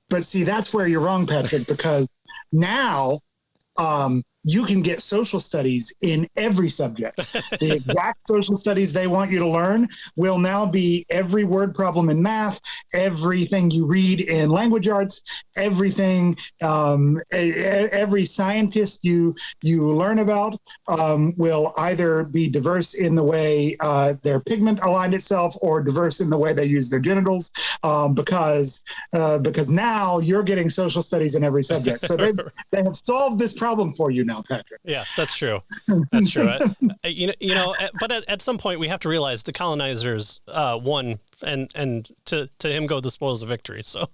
But see, that's where you're wrong, Patrick, because now you can get social studies in every subject. The exact social studies they want you to learn will now be every word problem in math, everything you read in language arts, everything, every scientist you learn about will either be diverse in the way their pigment aligned itself or diverse in the way they use their genitals, because now you're getting social studies in every subject. So they have solved this problem for you now, Patrick. Yes, that's true. That's true. But at some point we have to realize the colonizers won, and to him go the spoils of victory. So,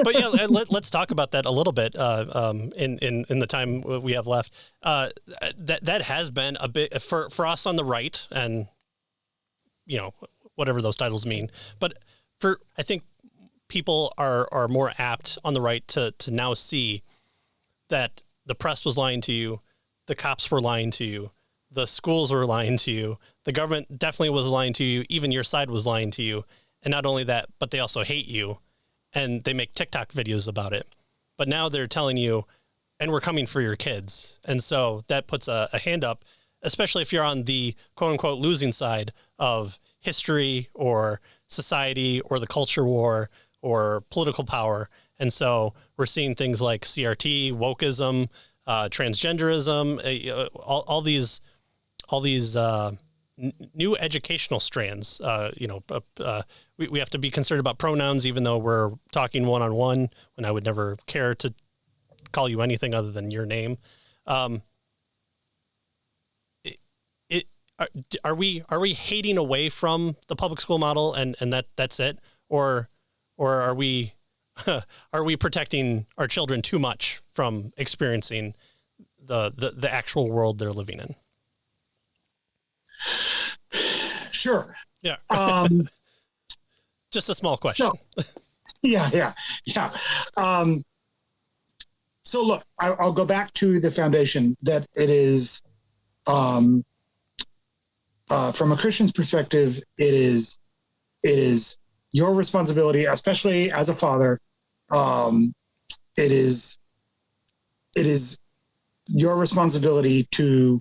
but yeah, let's talk about that a little bit in the time we have left. That has been a bit for us on the right, and whatever those titles mean. But I think people are more apt on the right to now see that the press was lying to you, the cops were lying to you, the schools were lying to you, the government definitely was lying to you, even your side was lying to you. And not only that, but they also hate you, and they make TikTok videos about it. But now they're telling you, and we're coming for your kids. And so that puts a hand up, especially if you're on the quote unquote losing side of history or society or the culture war or political power. And so we're seeing things like CRT, wokeism, transgenderism, all these new educational strands. We have to be concerned about pronouns, even though we're talking one-on-one, when I would never care to call you anything other than your name. Are we hating away from the public school model and that's it? Or are we protecting our children too much from experiencing the actual world they're living in? Sure. Yeah. Just a small question. Yeah. So look, I'll go back to the foundation that it is, from a Christian's perspective, it is your responsibility, especially as a father. It is your responsibility to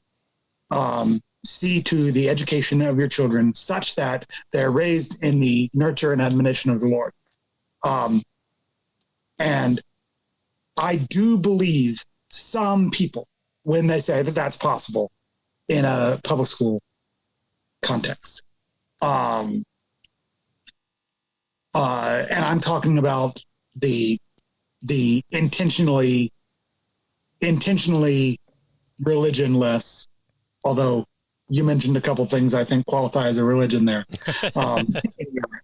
see to the education of your children such that they're raised in the nurture and admonition of the Lord. And I do believe some people, when they say that that's possible in a public school context, and I'm talking about the intentionally religionless, although you mentioned a couple things I think qualify as a religion there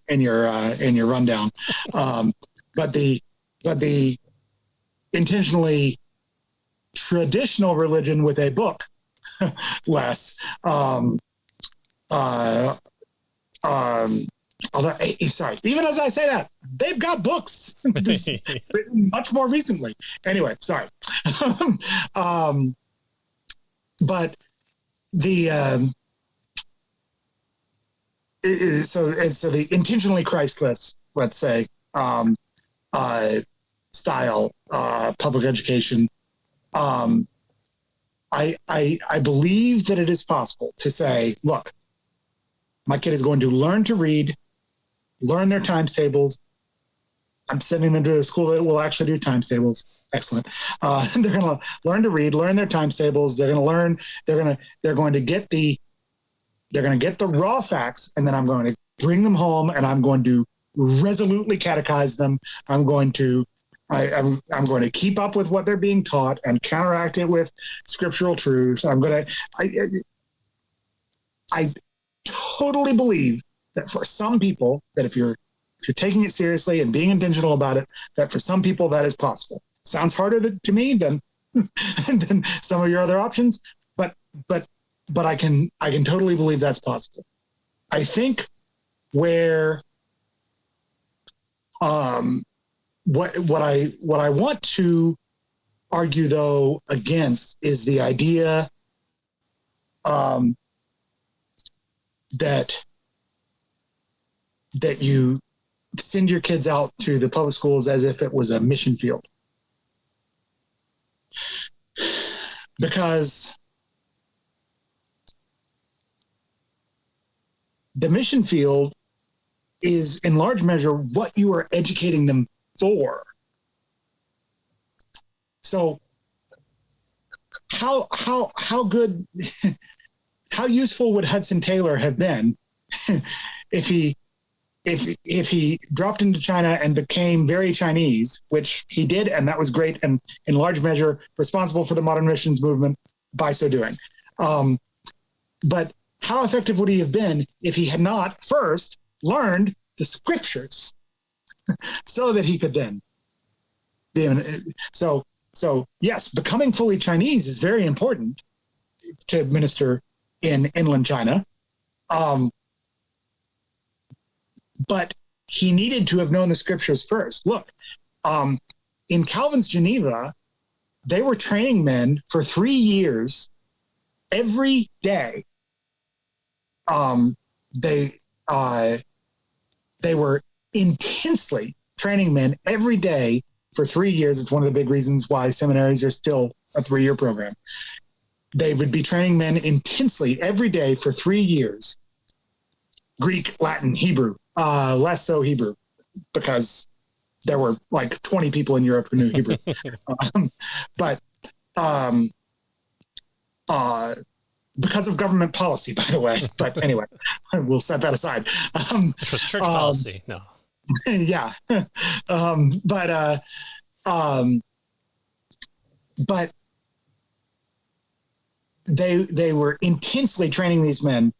in your rundown, but the intentionally traditional religion with a book less. Although, sorry, even as I say that, they've got books written much more recently. Anyway, sorry. But the so the intentionally Christless, let's say, style public education. I believe that it is possible to say, look, my kid is going to learn to read, learn their times tables. I'm sending them to a school that will actually do times tables. Excellent. They're going to learn to read, learn their times tables. They're going to learn. They're going to get the raw facts, and then I'm going to bring them home, and I'm going to resolutely catechize them. I'm going to keep up with what they're being taught and counteract it with scriptural truths. I totally believe that for some people, that if you're taking it seriously and being intentional about it, that for some people that is possible. Sounds harder to me than some of your other options, but I can totally believe that's possible. I think where what I want to argue though against is the idea that send your kids out to the public schools as if it was a mission field. Because the mission field is in large measure what you are educating them for. So how good, how useful would Hudson Taylor have been if he dropped into China and became very Chinese, which he did, and that was great, and in large measure responsible for the modern missions movement by so doing. But how effective would he have been if he had not first learned the scriptures so that he could then be so yes, becoming fully Chinese is very important to minister in inland China. But he needed to have known the scriptures first. Look, in Calvin's Geneva, they were training men for 3 years every day. They were intensely training men every day for 3 years. It's one of the big reasons why seminaries are still a 3-year program. They would be training men intensely every day for 3 years. Greek, Latin, Hebrew, less so Hebrew, because there were like 20 people in Europe who knew Hebrew. Because of government policy, by the way. But anyway, we'll set that aside. It was church policy. No. Yeah. But they were intensely training these men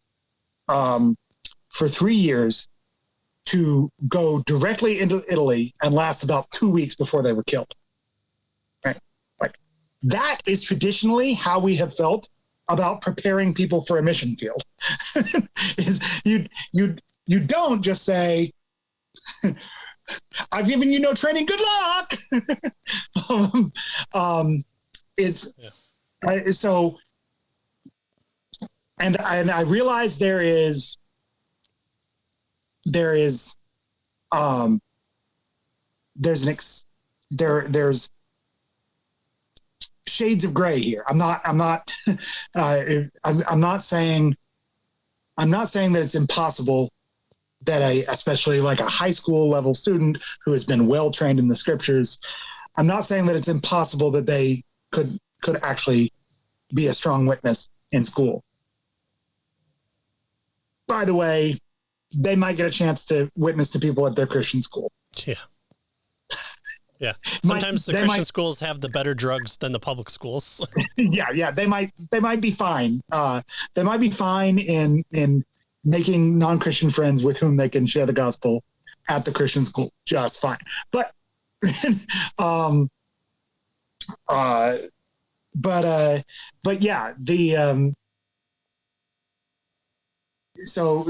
for 3 years to go directly into Italy and last about 2 weeks before they were killed. Right? Like that is traditionally how we have felt about preparing people for a mission field. Is you don't just say, I've given you no training, good luck. So I realize there's shades of gray here. I'm not saying that it's impossible that especially like a high school level student who has been well trained in the scriptures, I'm not saying that it's impossible that they could actually be a strong witness in school. By the way, they might get a chance to witness to people at their Christian school. Yeah. Yeah. Sometimes the Christian schools have the better drugs than the public schools. Yeah. They might be fine. They might be fine in making non-Christian friends with whom they can share the gospel at the Christian school. Just fine. But, yeah, so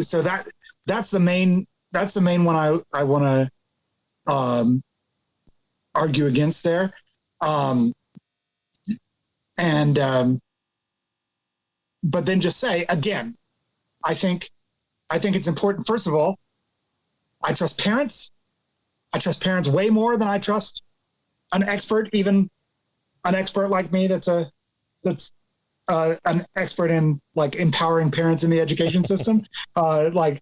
that's the main one I want to argue against there. But then just say again, I think it's important. First of all, I trust parents. I trust parents way more than I trust an expert, even an expert like me that's an expert in like empowering parents in the education system. I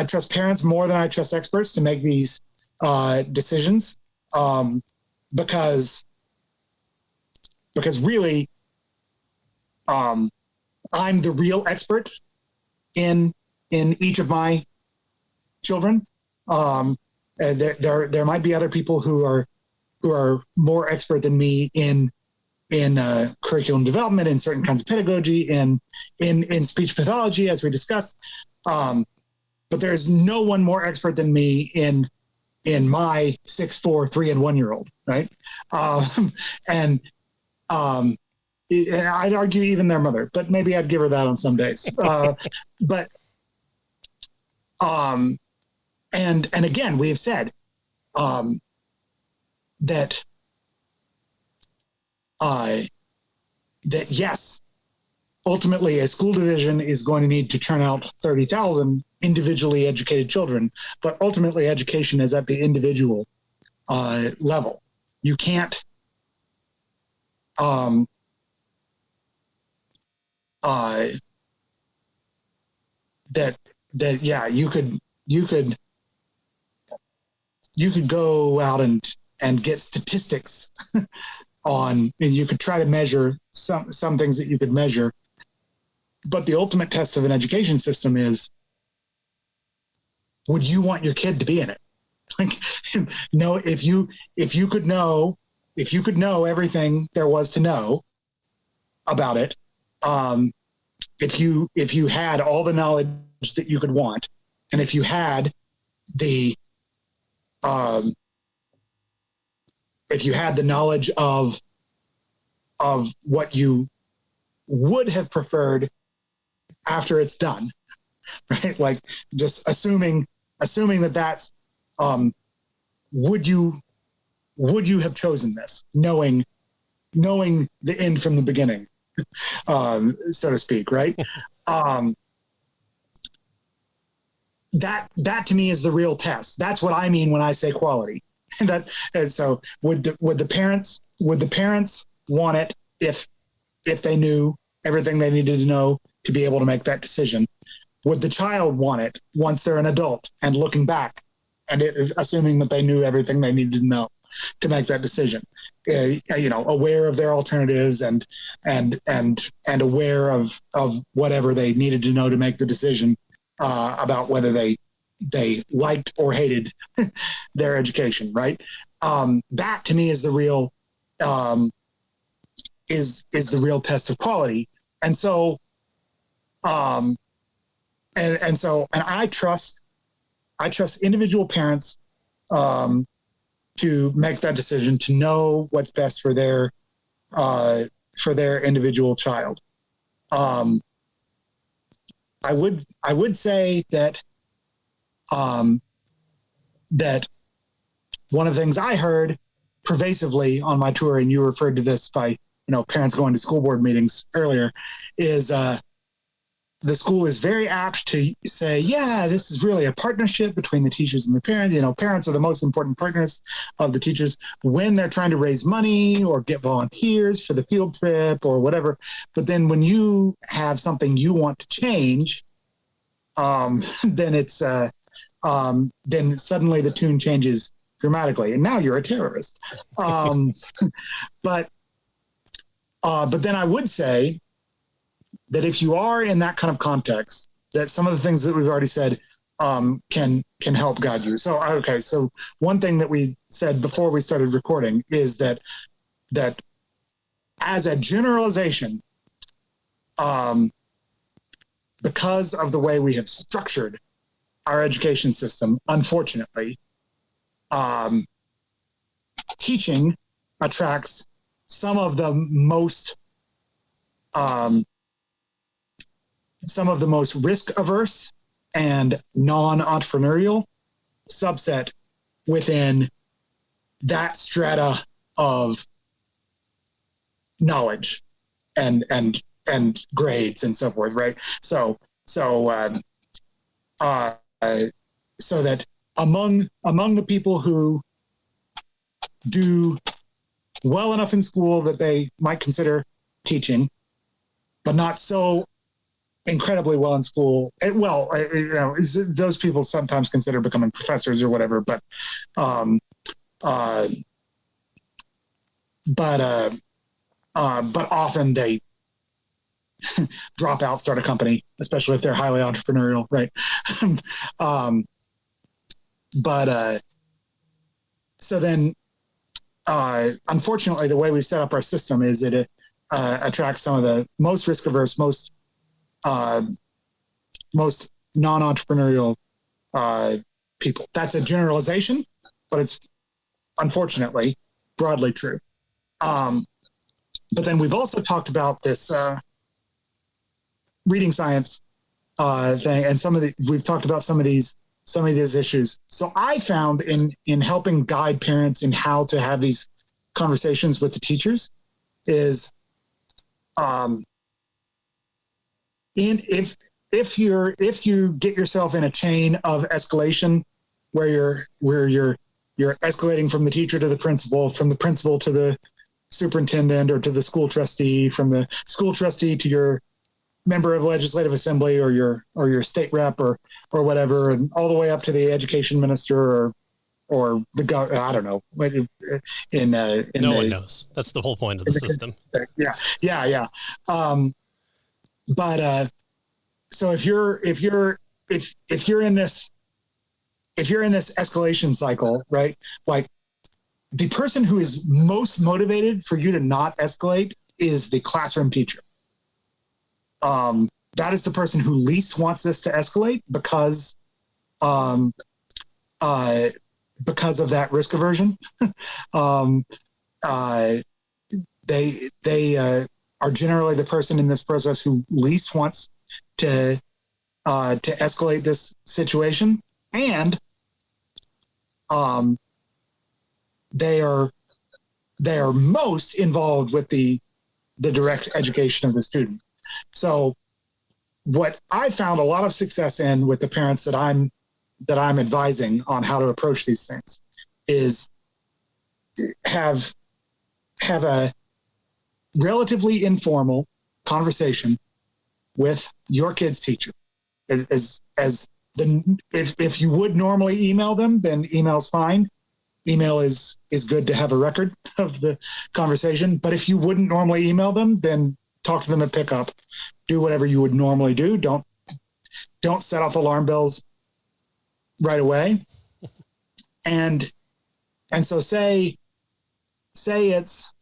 trust parents more than I trust experts to make these decisions, because really, I'm the real expert in each of my children. There might be other people who are more expert than me in curriculum development, in certain kinds of pedagogy, in speech pathology, as we discussed. But there's no one more expert than me in my 6'4", 3 and 1 year old, right? And I'd argue even their mother, but maybe I'd give her that on some days. And again, we have said that yes, ultimately a school division is going to need to turn out 30,000 individually educated children, but ultimately education is at the individual level. You can't you could go out and get statistics on, and you could try to measure some things that you could measure. But the ultimate test of an education system is, would you want your kid to be in it? Like, no, if you could know everything there was to know about it, if you had all the knowledge that you could want, and if you had the knowledge of what you would have preferred after it's done, right? Like, just assuming that that's, would you have chosen this, knowing the end from the beginning, so to speak, right? That to me is the real test. That's what I mean when I say quality. And so would the parents want it if they knew everything they needed to know to be able to make that decision? Would the child want it once they're an adult and looking back and assuming that they knew everything they needed to know to make that decision? Aware of their alternatives and aware of whatever they needed to know to make the decision about whether they liked or hated their education, right? That to me is the real is the real test of quality. And so and I trust individual parents to make that decision, to know what's best for their individual child. I would say that that one of the things I heard pervasively on my tour, and you referred to this by parents going to school board meetings earlier, is the school is very apt to say, yeah, this is really a partnership between the teachers and the parents. Parents are the most important partners of the teachers when they're trying to raise money or get volunteers for the field trip or whatever. But then when you have something you want to change, then it's then suddenly the tune changes dramatically, and now you're a terrorist. But then I would say that if you are in that kind of context, that some of the things that we've already said can help guide you. So, okay. So one thing that we said before we started recording is that as a generalization, because of the way we have structured our education system, unfortunately, teaching attracts some of the most risk averse and non-entrepreneurial subset within that strata of knowledge and grades and so forth, right? So that among the people who do well enough in school that they might consider teaching, but not so incredibly well in school. Those people sometimes consider becoming professors or whatever, but often they drop out, start a company, especially if they're highly entrepreneurial, right? So then, unfortunately, the way we set up our system is it attracts some of the most risk averse, most non-entrepreneurial people. That's a generalization, but it's unfortunately broadly true. But then we've also talked about this reading science thing, and we've talked about some of these issues. So I found in helping guide parents in how to have these conversations with the teachers is if you get yourself in a chain of escalation where you're escalating from the teacher to the principal, from the principal to the superintendent or to the school trustee, from the school trustee to your member of the legislative assembly or your state rep or whatever, and all the way up to the education minister or the Govt. I don't know. No one knows. That's the whole point of the system. Yeah. But so if you're in this escalation cycle, right? Like, the person who is most motivated for you to not escalate is the classroom teacher. That is the person who least wants this to escalate because of that risk aversion. They are generally the person in this process who least wants to escalate this situation, and they are most involved with the direct education of the student. So what I found a lot of success in with the parents that I'm advising on how to approach these things is have a relatively informal conversation with your kid's teacher. If you would normally email them, then email's fine. Email is good to have a record of the conversation. But if you wouldn't normally email them, then talk to them at pickup. Do whatever you would normally do. Don't set off alarm bells right away. And so say it's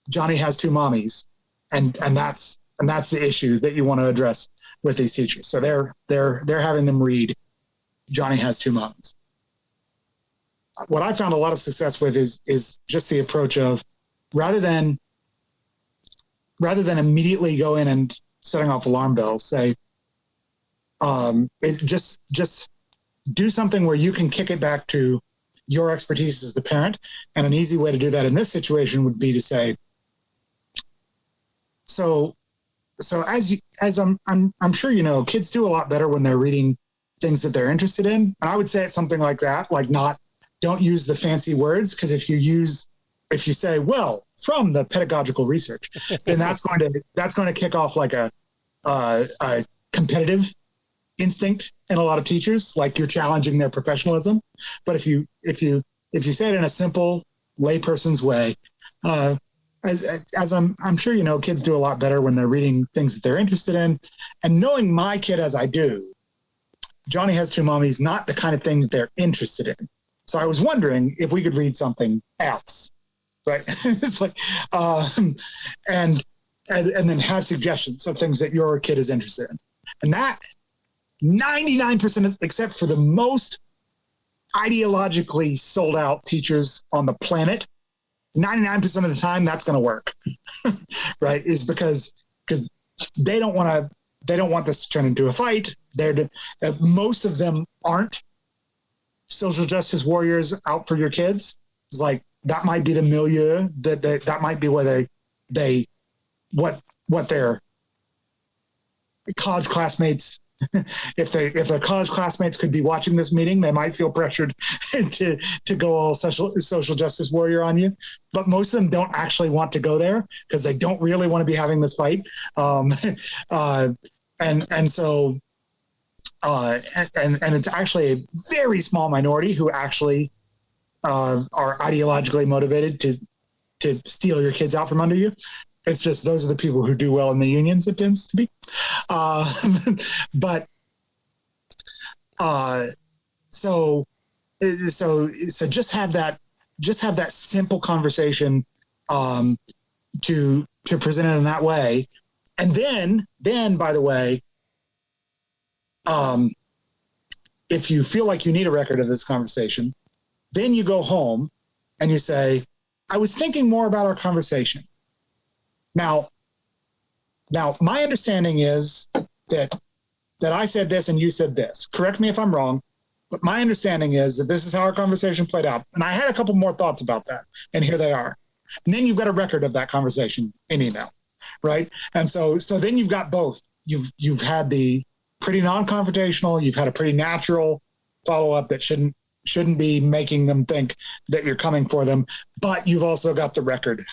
Johnny has two mommies, and that's the issue that you want to address with these teachers. So they're having them read Johnny has two mommies. What I found a lot of success with is just the approach of rather than immediately go in and setting off alarm bells, say, just do something where you can kick it back to your expertise as the parent. And an easy way to do that in this situation would be to say, so as I'm sure you know, kids do a lot better when they're reading things that they're interested in. And I would say it's something like that, like don't use the fancy words, because if you say, well, from the pedagogical research, then that's going to kick off like a competitive instinct in a lot of teachers, like you're challenging their professionalism. But if you say it in a simple layperson's way, as I'm sure you know, kids do a lot better when they're reading things that they're interested in. And knowing my kid as I do, Johnny has two mommies, not the kind of thing that they're interested in. So I was wondering if we could read something else, right? It's like, and then have suggestions of things that your kid is interested in. And that 99%, except for the most ideologically sold out teachers on the planet, 99% of the time that's going to work, right? Is because they don't want this to turn into a fight. Most of them aren't social justice warriors out for your kids. It's like, that might be the milieu that might be where what their college classmates, if their college classmates could be watching this meeting, they might feel pressured to go all social justice warrior on you. But most of them don't actually want to go there because they don't really want to be having this fight. And so it's actually a very small minority who actually are ideologically motivated to steal your kids out from under you. It's just those are the people who do well in the unions, it tends to be. So just have that simple conversation to present it in that way. And then by the way, if you feel like you need a record of this conversation, then you go home and you say, I was thinking more about our conversation. Now, my understanding is that I said this and you said this. Correct me if I'm wrong, but my understanding is that this is how our conversation played out. And I had a couple more thoughts about that, and here they are. And then you've got a record of that conversation in email, right? And so then you've got both you've had the pretty non-confrontational, you've had a pretty natural follow-up that shouldn't be making them think that you're coming for them, but you've also got the record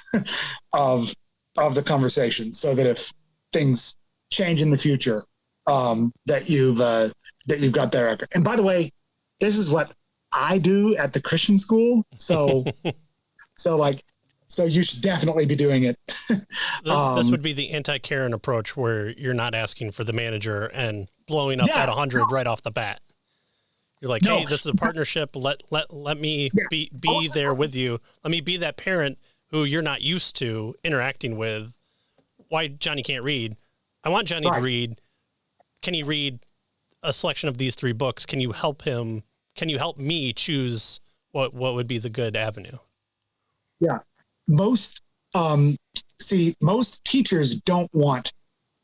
of the conversation, so that if things change in the future, that you've got that record. And by the way, this is what I do at the Christian school. So you should definitely be doing it. This would be the anti-Karen approach, where you're not asking for the manager and blowing up at 100 right off the bat. You're like, hey, this is a partnership. Let me be there with you. Let me be that parent who you're not used to interacting with. Why Johnny can't read? I want Johnny to read. Can he read a selection of these 3 books? Can you help him? Can you help me choose what would be the good avenue? Yeah. Most teachers don't want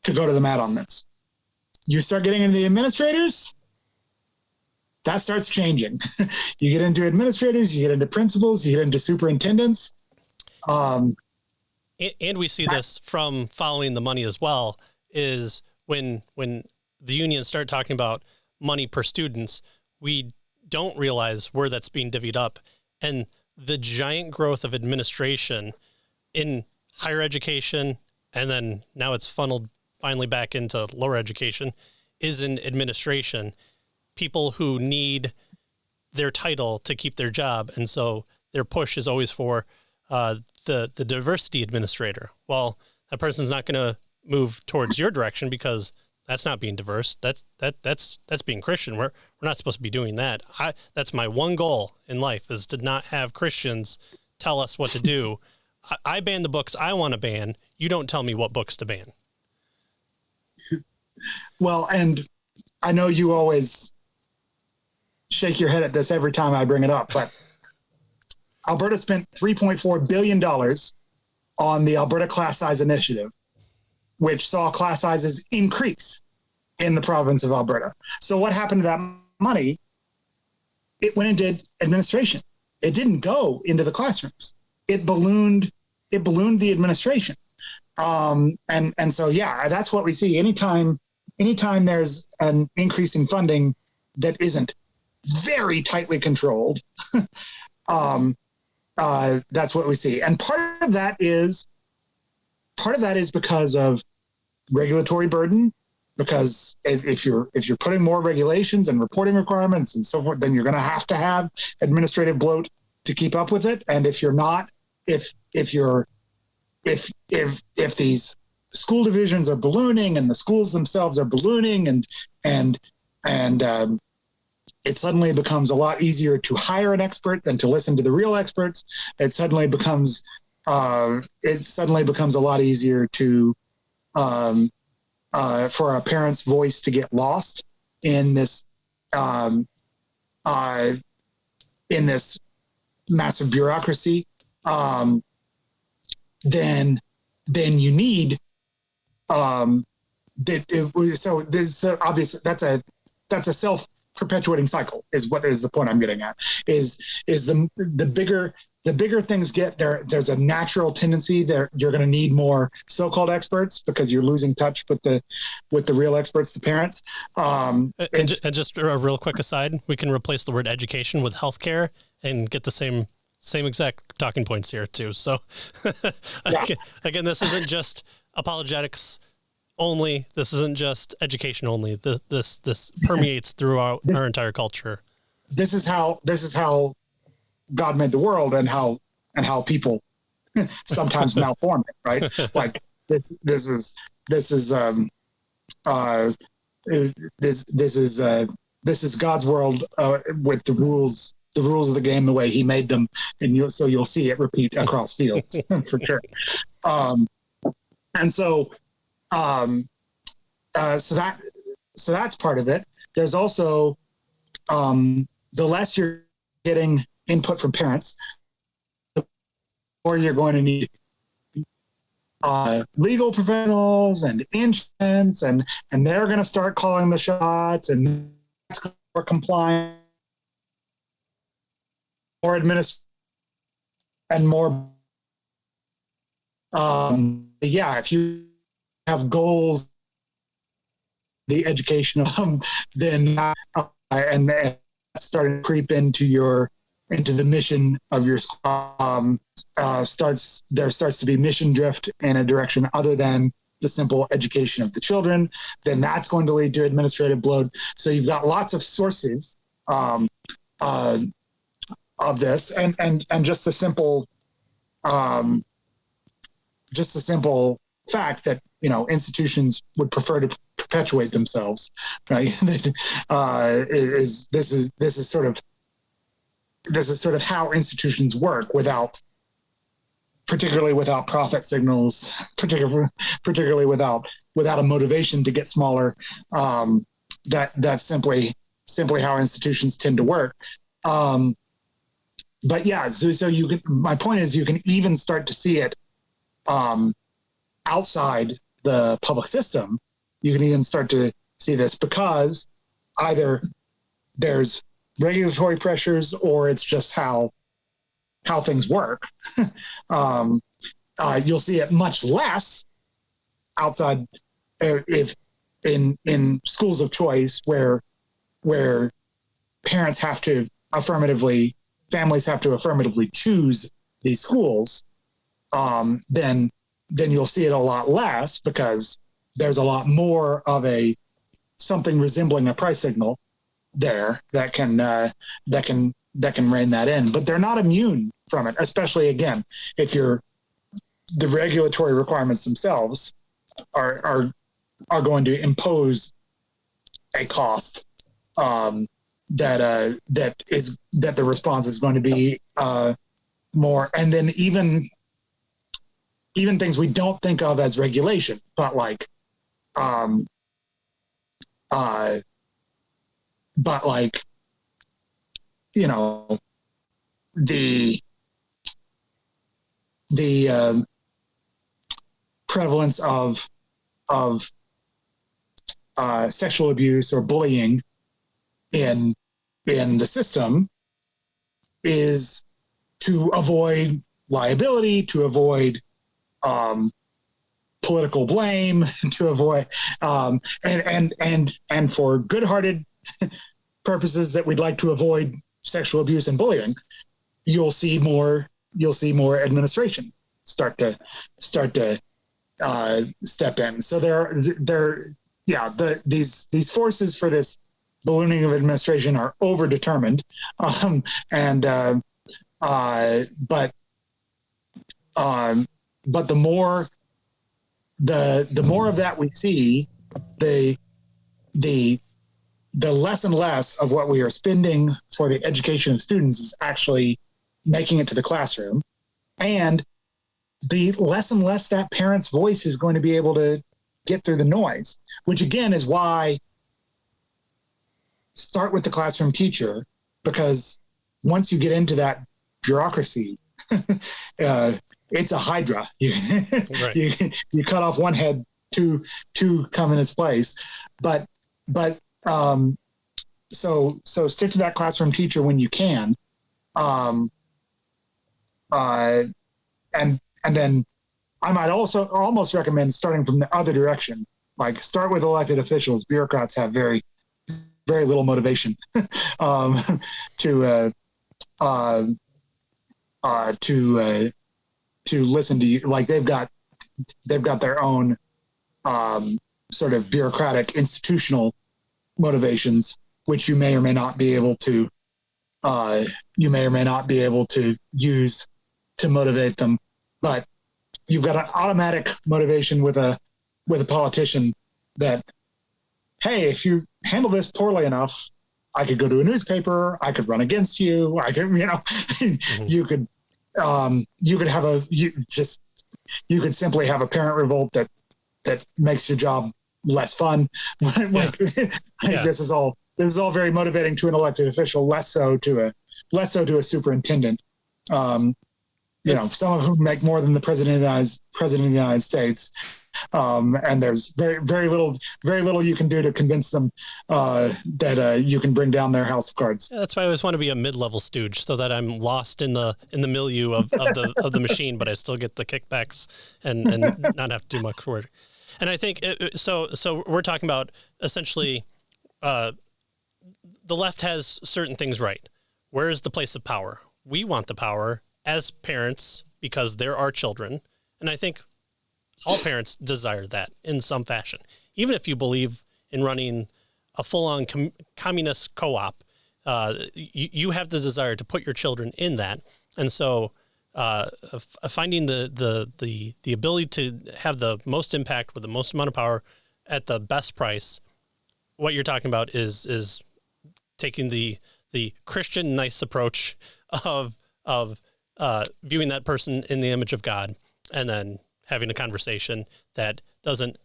to go to the mat on this. You start getting into the administrators, that starts changing. You get into administrators, you get into principals, you get into superintendents. And we see this from following the money as well, is when the unions start talking about money per students, we don't realize where that's being divvied up. And the giant growth of administration in higher education, and then now it's funneled finally back into lower education, is in administration. People who need their title to keep their job. And so their push is always for the diversity administrator. Well, that person's not going to move towards your direction, because that's not being diverse. That's being Christian. We're not supposed to be doing that. That's my one goal in life, is to not have Christians tell us what to do. I ban the books I want to ban. You don't tell me what books to ban. Well, and I know you always shake your head at this every time I bring it up, but Alberta spent $3.4 billion on the Alberta Class Size Initiative, which saw class sizes increase in the province of Alberta. So what happened to that money? It went and did administration. It didn't go into the classrooms. It ballooned the administration. And so, yeah, that's what we see. Anytime there's an increase in funding that isn't very tightly controlled, that's what we see. And part of that is because of regulatory burden, because if you're putting more regulations and reporting requirements and so forth, then you're going to have administrative bloat to keep up with it. And if you're not, if these school divisions are ballooning and the schools themselves are ballooning, and it suddenly becomes a lot easier to hire an expert than to listen to the real experts. It suddenly becomes a lot easier to for a parent's voice to get lost in this massive bureaucracy. Then you need so there's obviously that's a self-perpetuating cycle is the point I'm getting at. Is the bigger things get there, there's a natural tendency there. You're going to need more so-called experts because you're losing touch with the real experts, the parents. And just a real quick aside, we can replace the word education with healthcare and get the same exact talking points here too. So again, this isn't just apologetics only. This isn't just education only. This permeates throughout our entire culture. This is how God made the world, and how people sometimes malform it, right? Like this is God's world with the rules of the game the way He made them, and you'll see it repeat across fields for sure. And so that's part of it. There's also the less you're getting input from parents, the more you're going to need legal professionals and insurance, and they're going to start calling the shots, and that's more compliance, more administration, and more. If you have goals the education of then and then starting to creep into the mission of your school. There starts to be mission drift in a direction other than the simple education of the children. Then that's going to lead to administrative bloat. So you've got lots of sources of this, and just the simple fact that institutions would prefer to perpetuate themselves, right? This is sort of how institutions work, particularly without profit signals, particularly without a motivation to get smaller. That's simply how institutions tend to work. But yeah, so you can. My point is, you can even start to see it outside the public system. You can even start to see this because either there's regulatory pressures or it's just how things work. You'll see it much less outside if in schools of choice where families have to affirmatively choose these schools. Then you'll see it a lot less because there's a lot more of something resembling a price signal there that can rein that in. But they're not immune from it, especially again if the regulatory requirements themselves are going to impose a cost that the response is going to be more, and then even things we don't think of as regulation, but the prevalence of sexual abuse or bullying in the system is to avoid liability, to avoid political blame, to avoid and for good-hearted purposes that we'd like to avoid sexual abuse and bullying, you'll see more administration start to step in. So these forces for this ballooning of administration are overdetermined, but the more of that we see, the less and less of what we are spending for the education of students is actually making it to the classroom, and the less and less that parent's voice is going to be able to get through the noise, which again is why start with the classroom teacher, because once you get into that bureaucracy, it's a hydra. Right. You cut off one head, two come in its place. But so stick to that classroom teacher when you can. And then I might also almost recommend starting from the other direction. Like start with elected officials. Bureaucrats have very, very little motivation to listen to you. Like they've got their own sort of bureaucratic institutional motivations, which you may or may not be able to use to motivate them. But you've got an automatic motivation with a politician that, hey, if you handle this poorly enough, I could go to a newspaper, I could run against you, I could, mm-hmm. you could simply have a parent revolt that makes your job less fun. This is all very motivating to an elected official, less so to a superintendent. Some of whom make more than the president of the United States. And there's very, very little you can do to convince them that you can bring down their house of cards. Yeah, that's why I always want to be a mid-level stooge, so that I'm lost in the milieu of the machine, but I still get the kickbacks and not have to do much work. And I think so we're talking about essentially the left has certain things right. Where is the place of power? We want the power as parents because they're our children. And I think all parents desire that in some fashion. Even if you believe in running a full-on communist co-op, you have the desire to put your children in that. And so finding the ability to have the most impact with the most amount of power at the best price, what you're talking about is taking the Christian nice approach of viewing that person in the image of God, and then having a conversation that doesn't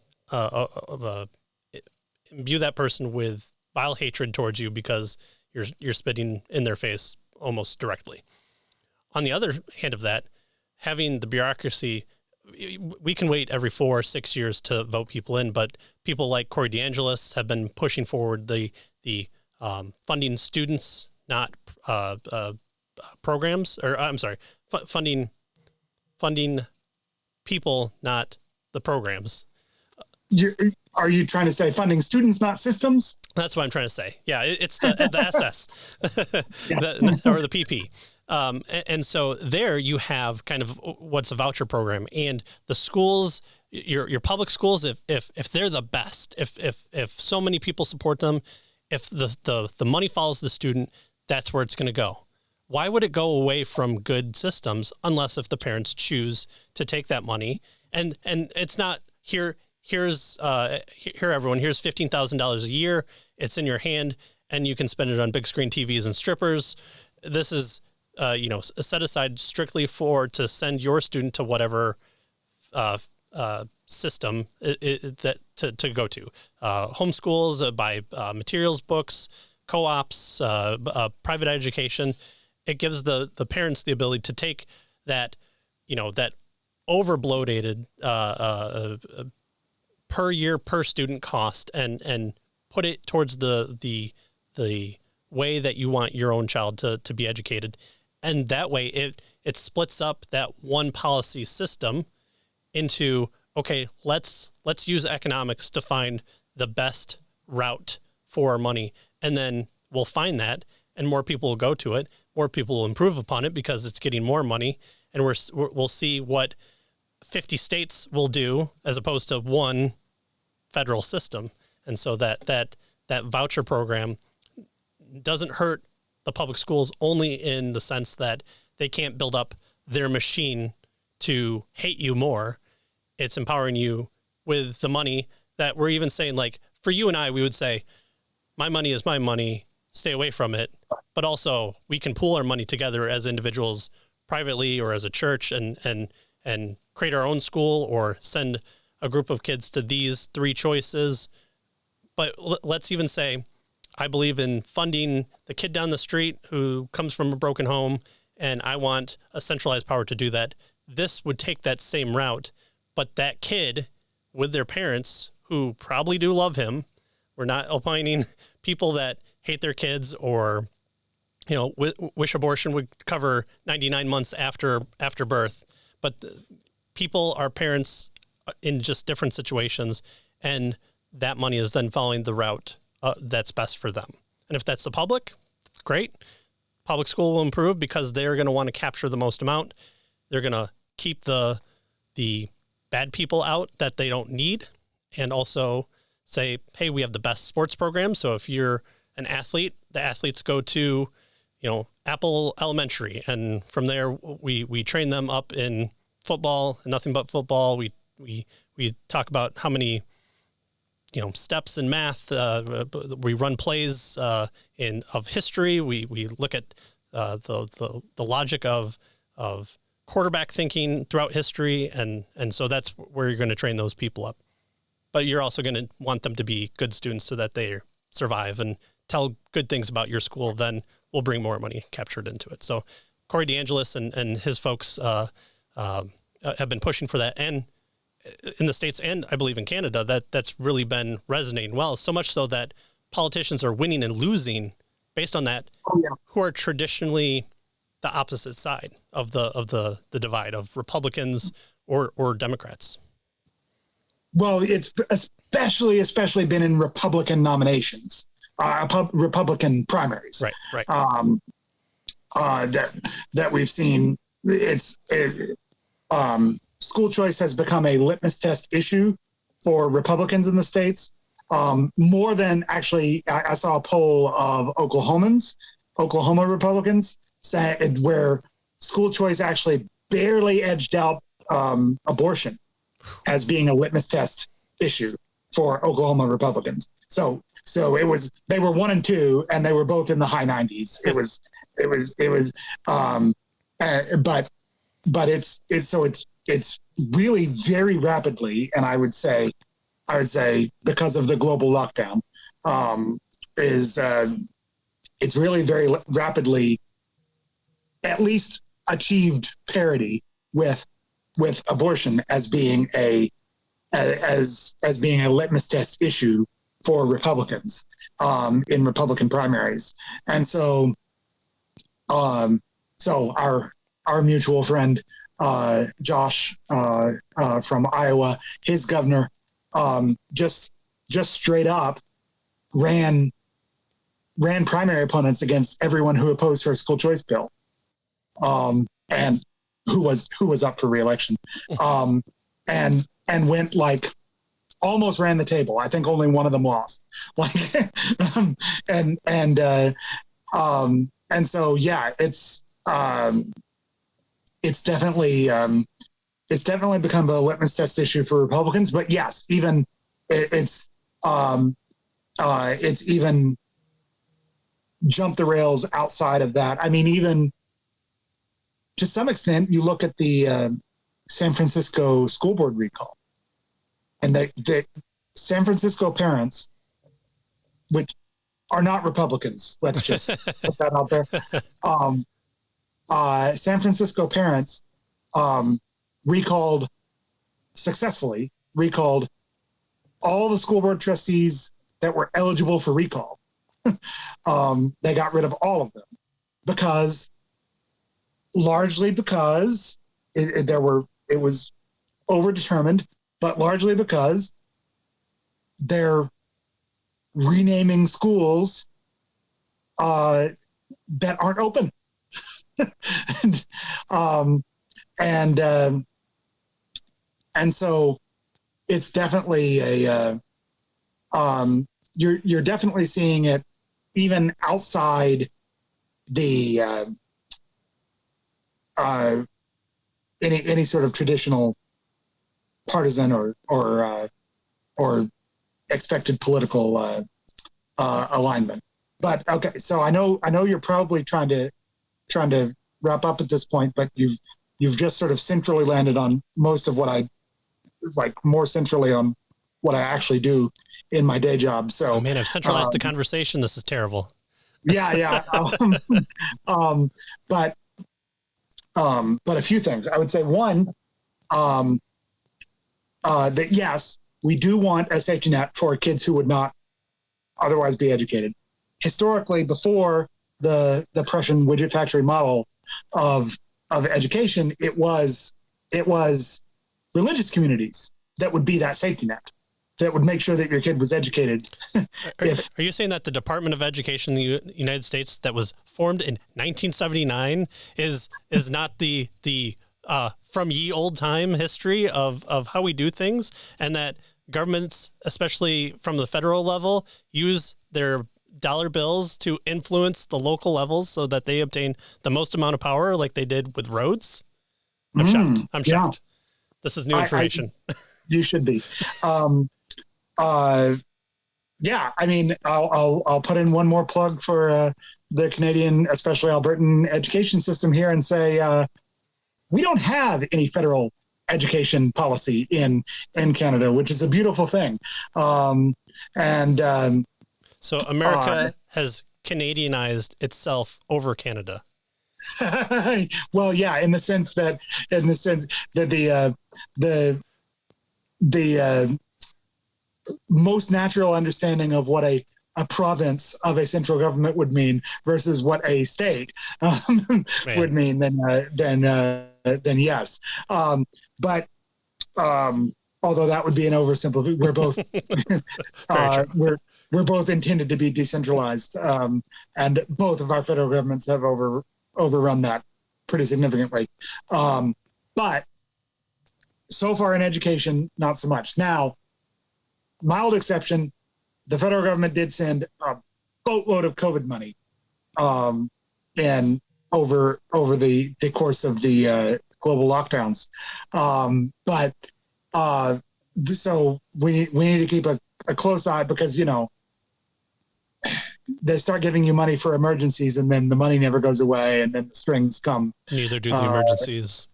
imbue that person with vile hatred towards you because you're spitting in their face almost directly. On the other hand of that, having the bureaucracy, we can wait every 4 or 6 years to vote people in, but people like Corey DeAngelis have been pushing forward the funding students, not programs, or I'm sorry, funding people, not the programs. Are you trying to say funding students, not systems? That's what I'm trying to say. Yeah, it's the SS or the PP. And so there you have kind of what's a voucher program, and the schools, your public schools, if they're the best, if so many people support them, if the money follows the student, that's where it's going to go. Why would it go away from good systems unless if the parents choose to take that money and it's not here everyone, here's $15,000 a year. It's in your hand and you can spend it on big screen TVs and strippers. This is, set aside strictly to send your student to whatever system that to go to. Homeschools, buy materials, books, co-ops, private education. It gives the parents the ability to take that, that over-bloated per year, per student cost and put it towards the way that you want your own child to be educated. And that way it splits up that one policy system into, okay, let's use economics to find the best route for our money. And then we'll find that and more people will go to it. More people will improve upon it because it's getting more money. And we'll see what 50 states will do as opposed to one federal system. And so that voucher program doesn't hurt the public schools only in the sense that they can't build up their machine to hate you more. It's empowering you with the money that we're even saying, like, for you and I, we would say, my money is my money, stay away from it. But also we can pool our money together as individuals privately or as a church and create our own school or send a group of kids to these 3 choices. But let's even say, I believe in funding the kid down the street who comes from a broken home, and I want a centralized power to do that. This would take that same route, but that kid with their parents who probably do love him, we're not opining people that hate their kids or, wish abortion would cover 99 months after birth, but people are parents in just different situations, and that money is then following the route that's best for them. And if that's the public, great. Public school will improve because they're going to want to capture the most amount. They're going to keep the bad people out that they don't need, and also say, hey, we have the best sports program. So if you're an athlete, the athletes go to, Apple Elementary, and from there we train them up in football and nothing but football. We talk about how many steps in math. We run plays of history. We look at the logic of quarterback thinking throughout history, and so that's where you're going to train those people up. But you're also going to want them to be good students so that they survive and tell good things about your school. Then we'll bring more money captured into it. So Corey DeAngelis and his folks have been pushing for that, and in the States and I believe in Canada, that's really been resonating well, so much so that politicians are winning and losing based on that, who are traditionally the opposite side of the divide of Republicans or Democrats. well, it's especially been in Republican nominations, Republican primaries. Right. That we've seen. School choice has become a litmus test issue for Republicans in the states. More than actually, I saw a poll of Oklahoma Republicans where school choice actually barely edged out abortion as being a litmus test issue for Oklahoma Republicans. So they were 1 and 2, and they were both in the high 90s. But it's really very rapidly, and I would say because of the global lockdown, it's really very rapidly at least achieved parity with abortion as being a litmus test issue for Republicans in Republican primaries. And so our mutual friend Josh from Iowa, his governor just straight up ran primary opponents against everyone who opposed her school choice bill, and who was up for re-election, and went like almost ran the table. I think only one of them lost. And so yeah, it's definitely become a litmus test issue for Republicans. But yes, even it's even jumped the rails outside of that. I mean, even to some extent, you look at the San Francisco school board recall, and the San Francisco parents, which are not Republicans, let's just put that out there. San Francisco parents successfully recalled all the school board trustees that were eligible for recall. They got rid of all of them largely because it was overdetermined, but largely because they're renaming schools that aren't open. And so it's definitely you're definitely seeing it even outside the any sort of traditional partisan or expected political alignment. But okay, so I know you're probably trying to wrap up at this point, but you've just sort of centrally landed on most of what I more centrally on what I actually do in my day job. So, man, I've centralized the conversation. This is terrible. Yeah. But a few things. I would say one, that yes, we do want a safety net for kids who would not otherwise be educated. Historically, before the Prussian widget factory model of education, it was religious communities that would be that safety net, that would make sure that your kid was educated. Are you saying that the Department of Education in the United States that was formed in 1979 is not the from ye old time history of how we do things, and that governments, especially from the federal level, use their dollar bills to influence the local levels so that they obtain the most amount of power, like they did with roads? I'm shocked. Yeah. This is new information. You should be. Yeah, I mean, I'll put in one more plug for the Canadian, especially Albertan education system here, and say we don't have any federal education policy in Canada, which is a beautiful thing. So America has Canadianized itself over Canada. Well, yeah, in the sense that the most natural understanding of what a province of a central government would mean versus what a state would mean, then yes. But although that would be an oversimplification. We're both we're both intended to be decentralized, and both of our federal governments have overrun that pretty significantly. But so far in education, not so much. Now, mild exception, the federal government did send a boatload of COVID money, and over the course of the global lockdowns. So we need to keep a close eye, because, you know, they start giving you money for emergencies, and then the money never goes away, and then the strings come. Neither do the emergencies.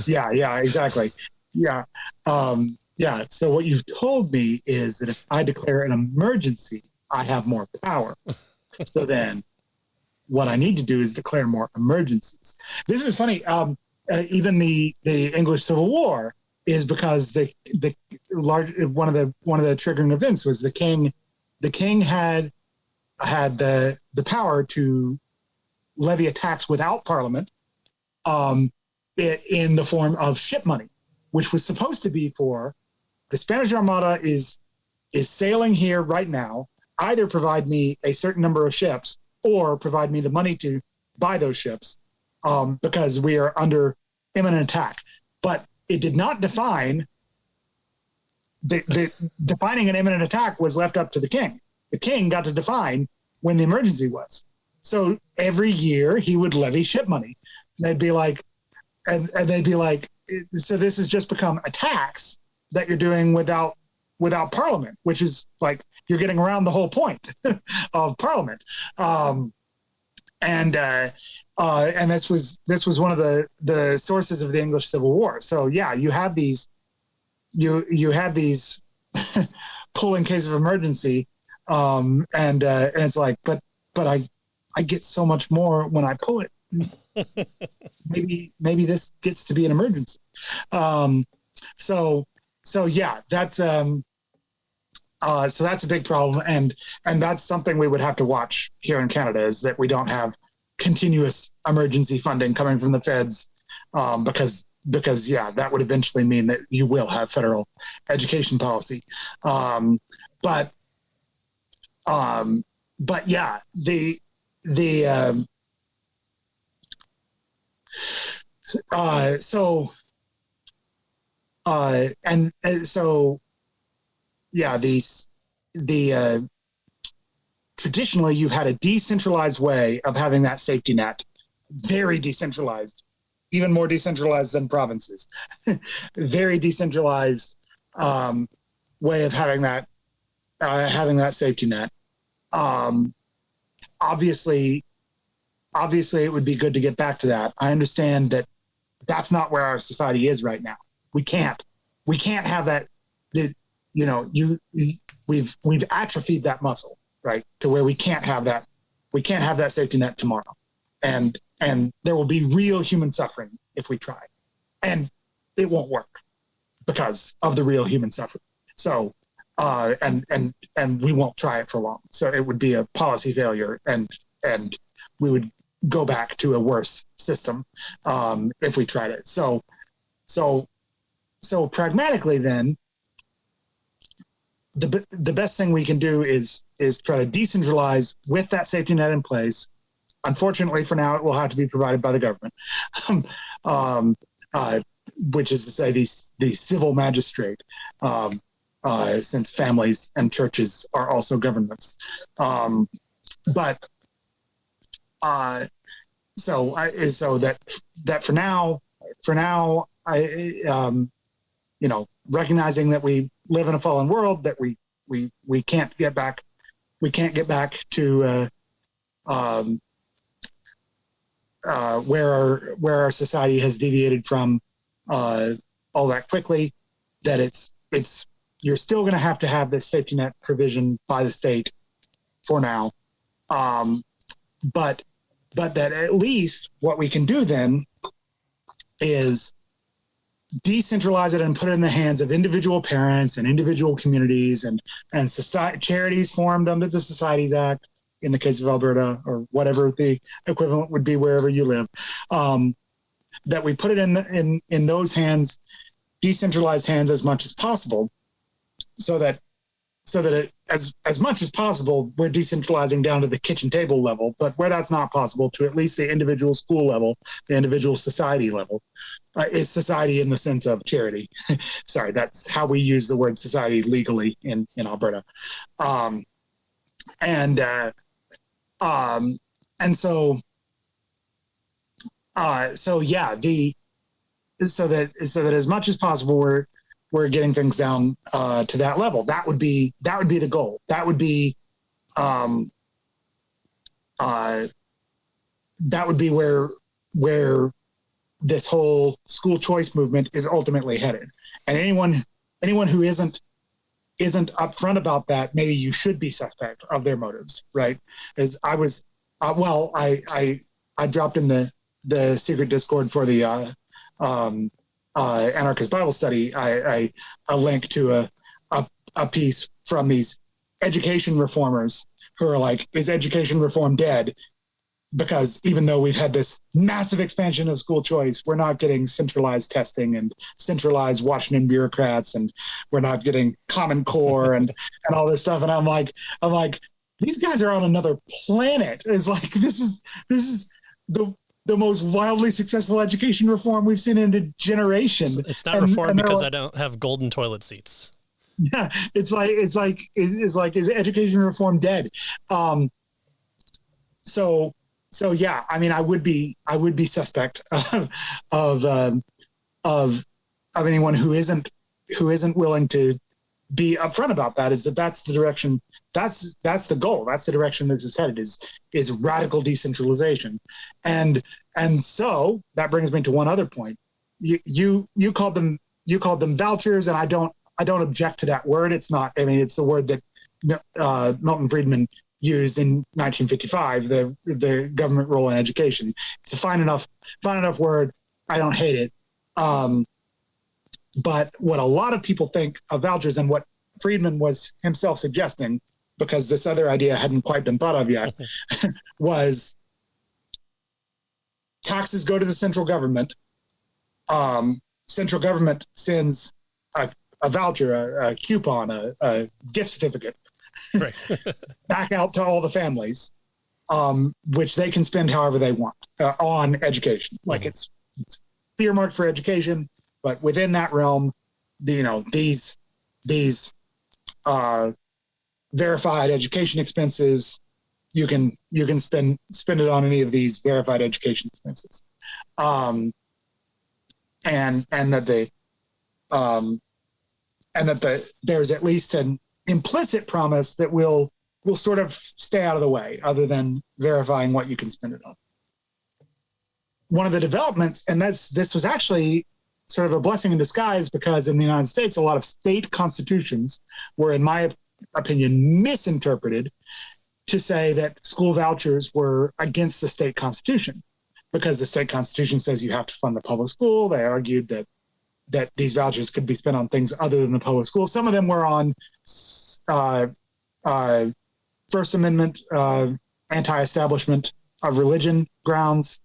Yeah, exactly. Yeah. So what you've told me is that if I declare an emergency, I have more power. So then what I need to do is declare more emergencies. This is funny. Even the English Civil War is because one of the triggering events was the king had the power to levy a tax without Parliament, in the form of ship money, which was supposed to be for the Spanish Armada is sailing here right now. Either provide me a certain number of ships or provide me the money to buy those ships, because we are under imminent attack. But it did not define defining an imminent attack was left up to the king. The king got to define when the emergency was. So every year he would levy ship money. They'd be like, and they'd be like, so this has just become a tax that you're doing without Parliament, which is like, you're getting around the whole point of Parliament. And this was one of the sources of the English Civil War. So yeah, you have these pull in case of emergency, and it's like, but I get so much more when I pull it. Maybe this gets to be an emergency. So yeah, that's so that's a big problem, and that's something we would have to watch here in Canada, is that we don't have continuous emergency funding coming from the feds, because yeah, that would eventually mean that you will have federal education policy. But yeah, traditionally you've had a decentralized way of having that safety net, very decentralized, even more decentralized than provinces, very decentralized way of having that safety net. Obviously it would be good to get back to that. I understand that that's not where our society is right now. We can't have that. We've atrophied that muscle, right, to where we can't have that safety net tomorrow, and there will be real human suffering if we try, and it won't work because of the real human suffering. So and we won't try it for long. So it would be a policy failure, and we would go back to a worse system if we tried it. So pragmatically, then the best thing we can do is try to decentralize with that safety net in place. Unfortunately, for now, it will have to be provided by the government, which is to say the civil magistrate, since families and churches are also governments. So that for now, recognizing that we live in a fallen world, that we can't get back to where our society has deviated from all that quickly, that it's you're still going to have this safety net provision by the state for now, but that at least what we can do then is decentralize it and put it in the hands of individual parents and individual communities and society, charities formed under the Societies Act in the case of Alberta, or whatever the equivalent would be wherever you live, that we put it in those hands, decentralized hands as much as possible, so that it, as much as possible, we're decentralizing down to the kitchen table level, but where that's not possible, to at least the individual school level, the individual society level. Is society in the sense of charity. Sorry, that's how we use the word society legally in Alberta. And so that as much as possible we're getting things down to that level. That would be the goal. That would be where this whole school choice movement is ultimately headed. And anyone who isn't upfront about that, maybe you should be suspect of their motives, right? As I was, I dropped in the secret Discord for the Anarchist Bible study, a link to a piece from these education reformers who are like, is education reform dead? Because even though we've had this massive expansion of school choice, we're not getting centralized testing and centralized Washington bureaucrats, and we're not getting Common Core and all this stuff. And I'm like, these guys are on another planet. It's like, this is the most wildly successful education reform we've seen in a generation. It's not reform because I don't have golden toilet seats. Yeah, it's like is education reform dead? So yeah, I mean, I would be suspect of anyone who isn't willing to be upfront about that. That's the direction. That's the goal. That's the direction this is headed. Is radical decentralization, and so that brings me to one other point. You called them vouchers, and I don't object to that word. It's not. I mean, it's the word that Milton Friedman used in 1955, the government role in education. It's a fine enough word. I don't hate it. But what a lot of people think of vouchers, and what Friedman was himself suggesting, because this other idea hadn't quite been thought of yet, was taxes go to the central government. Central government sends a voucher, a coupon, a gift certificate, right, back out to all the families, which they can spend however they want on education. Like it's earmarked for education, but within that realm, these verified education expenses, you can spend it on any of these verified education expenses, and that there's at least an implicit promise that we'll sort of stay out of the way, other than verifying what you can spend it on. One of the developments, and this was actually sort of a blessing in disguise, because in the United States, a lot of state constitutions were, in my opinion, misinterpreted to say that school vouchers were against the state constitution, because the state constitution says you have to fund the public school. They argued that these vouchers could be spent on things other than the public school. Some of them were on First Amendment anti-establishment of religion grounds.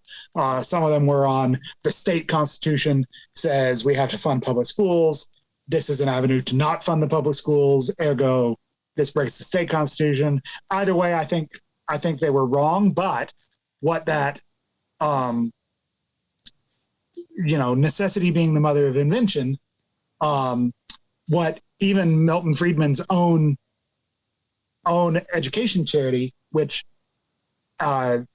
Some of them were on the state constitution says we have to fund public schools. This is an avenue to not fund the public schools. Ergo, this breaks the state constitution. Either way, I think they were wrong. But what that, necessity being the mother of invention, what even Milton Friedman's own education charity, which the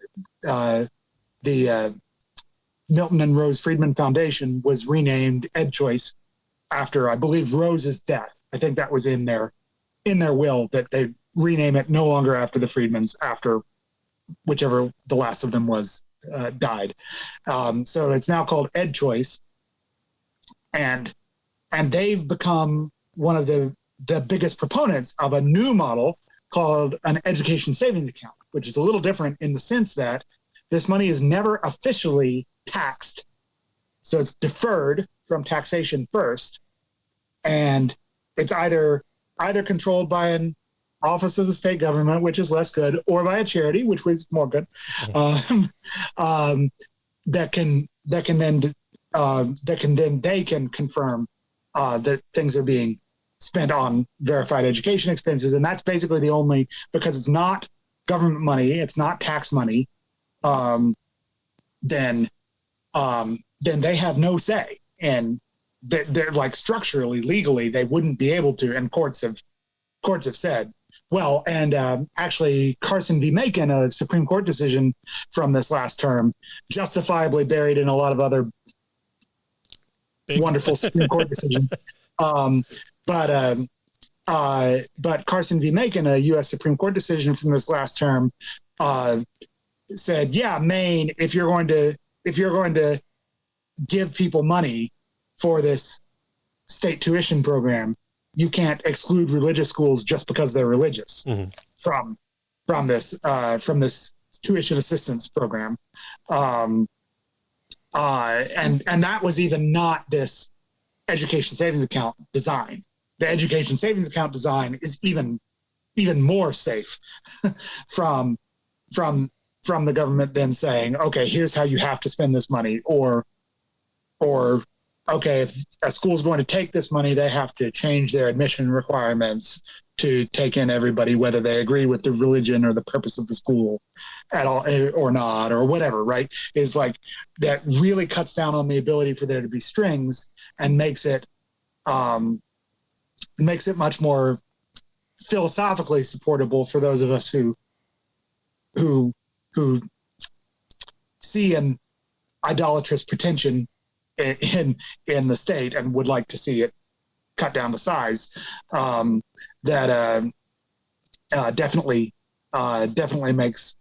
Milton and Rose Friedman Foundation was renamed EdChoice after, I believe, Rose's death. I think that was in their will, that they rename it no longer after the Friedmans, after whichever the last of them was died. So it's now called EdChoice, and they've become one of the biggest proponents of a new model called an education savings account, which is a little different in the sense that this money is never officially taxed. So it's deferred from taxation first, and it's either controlled by an office of the state government, which is less good, or by a charity, which was more good, that can then confirm that things are being spent on verified education expenses. And that's basically the only, because it's not government money, it's not tax money, then they have no say. And they're like structurally, legally, they wouldn't be able to. And courts have said, well, and actually Carson v. Macon, a Supreme Court decision from this last term, justifiably buried in a lot of other wonderful Supreme Court decisions. But Carson v. Macon, a U.S. Supreme Court decision from this last term, said, yeah, Maine, if you're going to give people money for this state tuition program, you can't exclude religious schools just because they're religious from this tuition assistance program. And that was even not this education savings account design. The education savings account design is even more safe from the government than saying, okay, here's how you have to spend this money, or okay, if a school's going to take this money, they have to change their admission requirements to take in everybody, whether they agree with the religion or the purpose of the school at all or not, or whatever, right? Is like that really cuts down on the ability for there to be strings and makes it much more philosophically supportable for those of us who see an idolatrous pretension in the state and would like to see it cut down to size. That definitely makes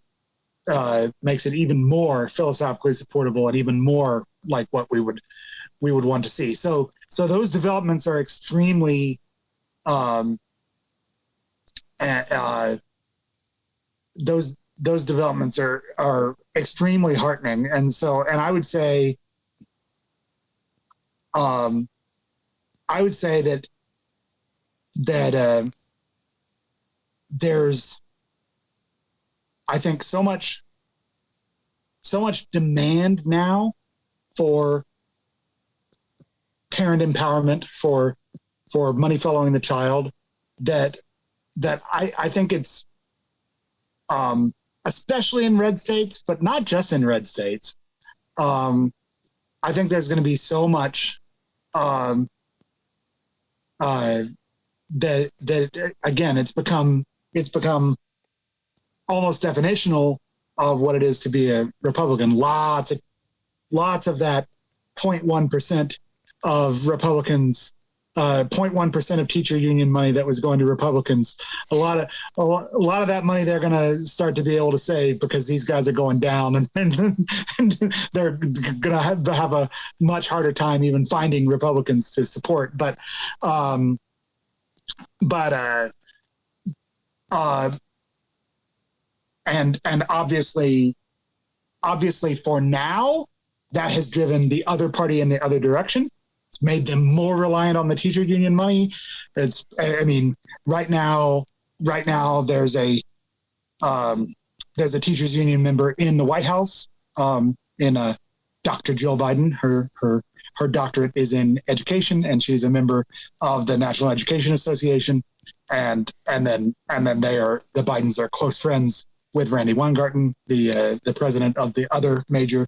it even more philosophically supportable and even more like what we would want to see. So those developments are extremely those developments are extremely heartening. And I would say that there's, I think, so much demand now for parent empowerment, for money following the child, that I think it's, especially in red states, but not just in red states. I think there's going to be so much that again, it's become almost definitional of what it is to be a Republican. Lots of that 0.1% of Republicans, 0.1% of teacher union money that was going to Republicans. A lot of that money they're going to start to be able to save because these guys are going down, and they're going to have a much harder time even finding Republicans to support. But obviously for now, that has driven the other party in the other direction. It's made them more reliant on the teacher union money. Right now there's a teachers union member in the White House, Dr. Jill Biden. Her doctorate is in education, and she's a member of the National Education Association. And then the Bidens are close friends with Randy Weingarten, the president of the other major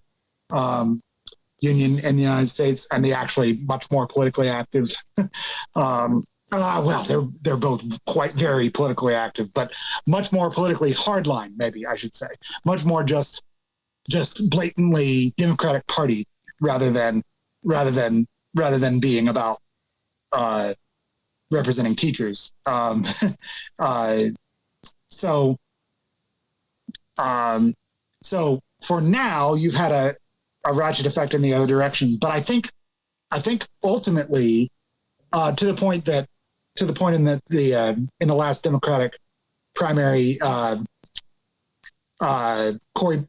union in the United States, and they actually much more politically active. They're both very politically active, but much more politically hardline, maybe I should say, much more just blatantly Democratic Party rather than being about representing teachers. So for now, you've had a ratchet effect in the other direction. But I think ultimately, to the point in the last Democratic primary, Cory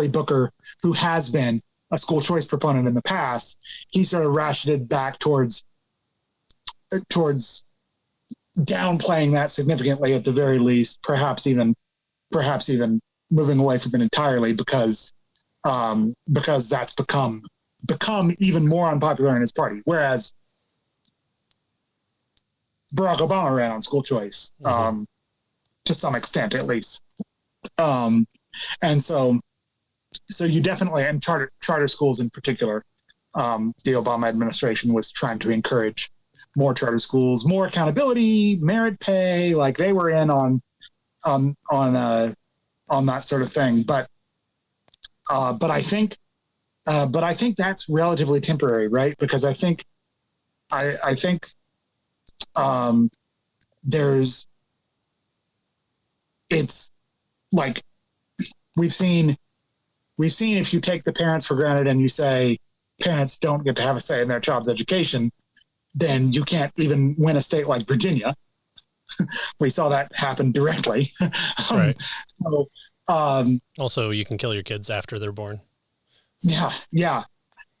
Booker, who has been a school choice proponent in the past, he sort of ratcheted back towards downplaying that significantly at the very least, perhaps even moving away from it entirely because that's become even more unpopular in his party. Whereas Barack Obama ran on school choice, to some extent, at least. And so you definitely, and charter schools in particular, the Obama administration was trying to encourage more charter schools, more accountability, merit pay, like they were in on that sort of thing. But I think that's relatively temporary, right? Because I think it's like we've seen if you take the parents for granted and you say parents don't get to have a say in their child's education, then you can't even win a state like Virginia. We saw that happen directly. Right. So, also, you can kill your kids after they're born. Yeah.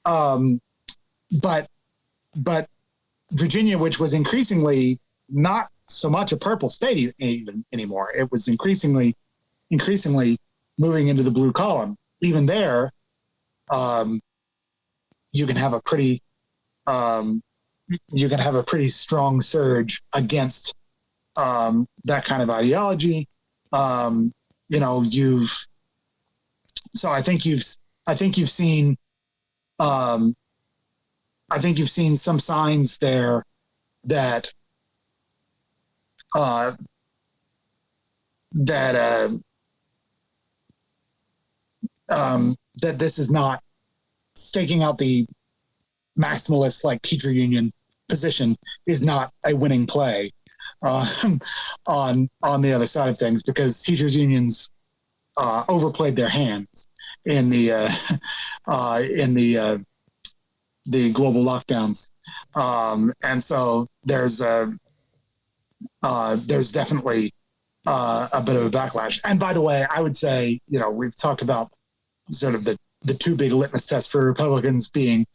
But Virginia, which was increasingly not so much a purple state even anymore, it was increasingly moving into the blue column. Even there, you can have a pretty strong surge against that kind of ideology. I think you've seen some signs there that that this is not staking out the maximalist like teacher union position is not a winning play on the other side of things, because teachers unions overplayed their hands in the global lockdowns, and so there's definitely a bit of a backlash. And by the way, I would say, we've talked about sort of the two big litmus tests for Republicans being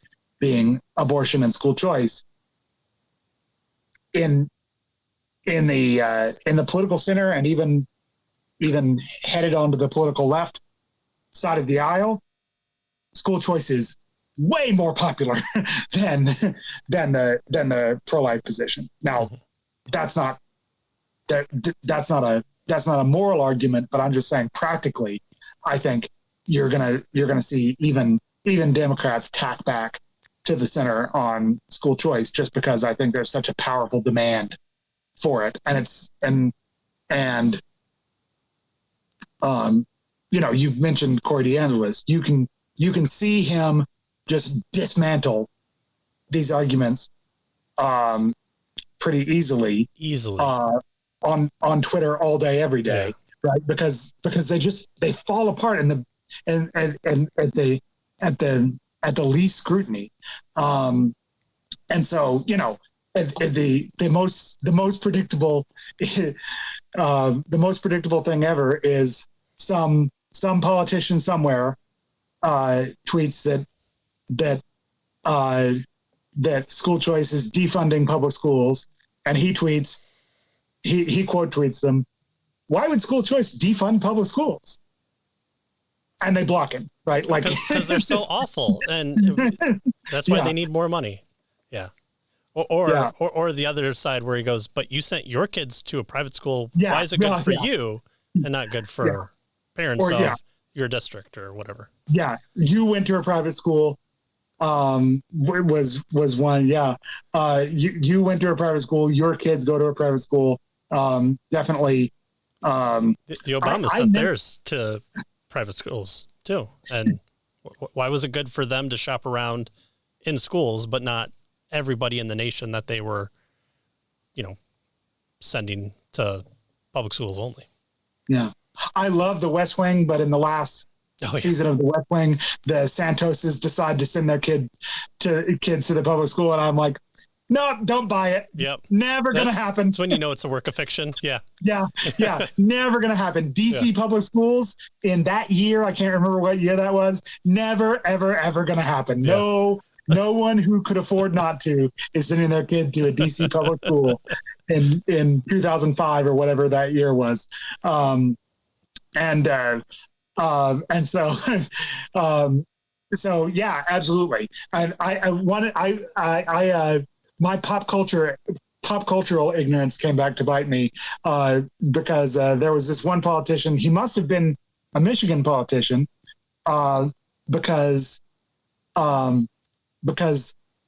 abortion and school choice. In the political center, and even headed onto the political left side of the aisle, school choice is way more popular than the pro-life position. Now, that's not a moral argument, but I'm just saying practically, I think you're gonna see even Democrats tack back to the center on school choice, just because I think there's such a powerful demand for it. You've mentioned Corey DeAngelis. You can see him just dismantle these arguments pretty easily on Twitter all day, every day, right? Because they fall apart at the least scrutiny. And so, the most predictable thing ever is some politician somewhere tweets that school choice is defunding public schools, and he quote tweets them, "Why would school choice defund public schools?" And they block him, right? Like, because they're so awful, and that's why they need more money. Yeah. Or the other side where he goes, "But you sent your kids to a private school. Why is it good for you and not good for parents of your district or whatever?" Yeah, you went to a private school. Was one. Yeah, you went to a private school. Your kids go to a private school. Definitely. The Obamas sent theirs to private schools too. And why was it good for them to shop around in schools, but not everybody in the nation that they were, sending to public schools only? Yeah. I love the West Wing, but in the last season of the West Wing, the Santoses decide to send their kids to the public school. And I'm like, no, don't buy it. Yep. Never going to happen. That's when you know it's a work of fiction. Yeah. Yeah. Never going to happen. DC public schools in that year, I can't remember what year that was, never, ever, ever going to happen. Yeah. No one who could afford not to is sending their kid to a DC public school in 2005 or whatever that year was. And so yeah, absolutely. And my pop culture pop cultural ignorance came back to bite me because there was this one politician. He must have been a Michigan politician because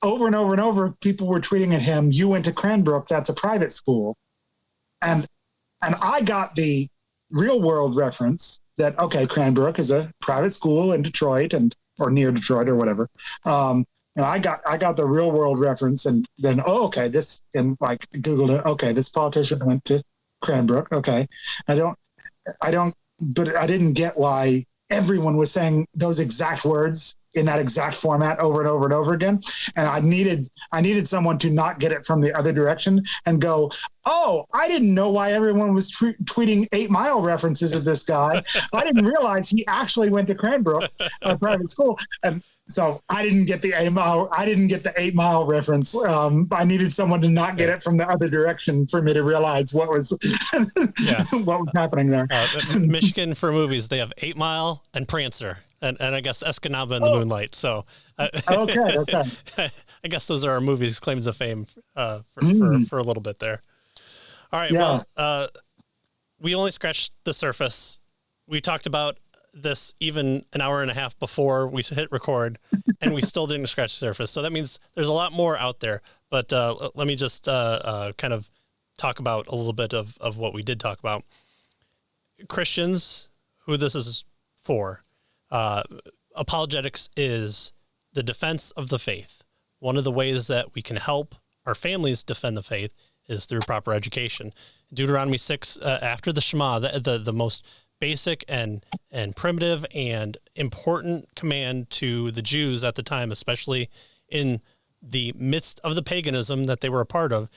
over and over and over, people were tweeting at him, "You went to Cranbrook, that's a private school." And I got the real world reference that, okay, Cranbrook is a private school in Detroit or near Detroit or whatever. And I got the real world reference, and then, Googled it. Okay, this politician went to Cranbrook. Okay. But I didn't get why everyone was saying those exact words in that exact format over and over and over again. And I needed someone to not get it from the other direction and go, "Oh, I didn't know why everyone was tweeting 8 Mile references of this guy. I didn't realize he actually went to Cranbrook, a private school." And so I didn't get the 8 Mile reference. I needed someone to not get it from the other direction for me to realize what was what was happening there. Michigan for movies, they have 8 Mile and Prancer. And I guess Escanaba in the Moonlight. So, okay. I guess those are our movies' claims of fame for a little bit there. All right. Yeah. Well, we only scratched the surface. We talked about this even an hour and a half before we hit record, and we still didn't scratch the surface. So that means there's a lot more out there. But let me just kind of talk about a little bit of what we did talk about. Christians, who this is for. Apologetics is the defense of the faith. One of the ways that we can help our families defend the faith is through proper education. Deuteronomy 6, after the Shema, the most basic and primitive and important command to the Jews at the time, especially in the midst of the paganism that they were a part of,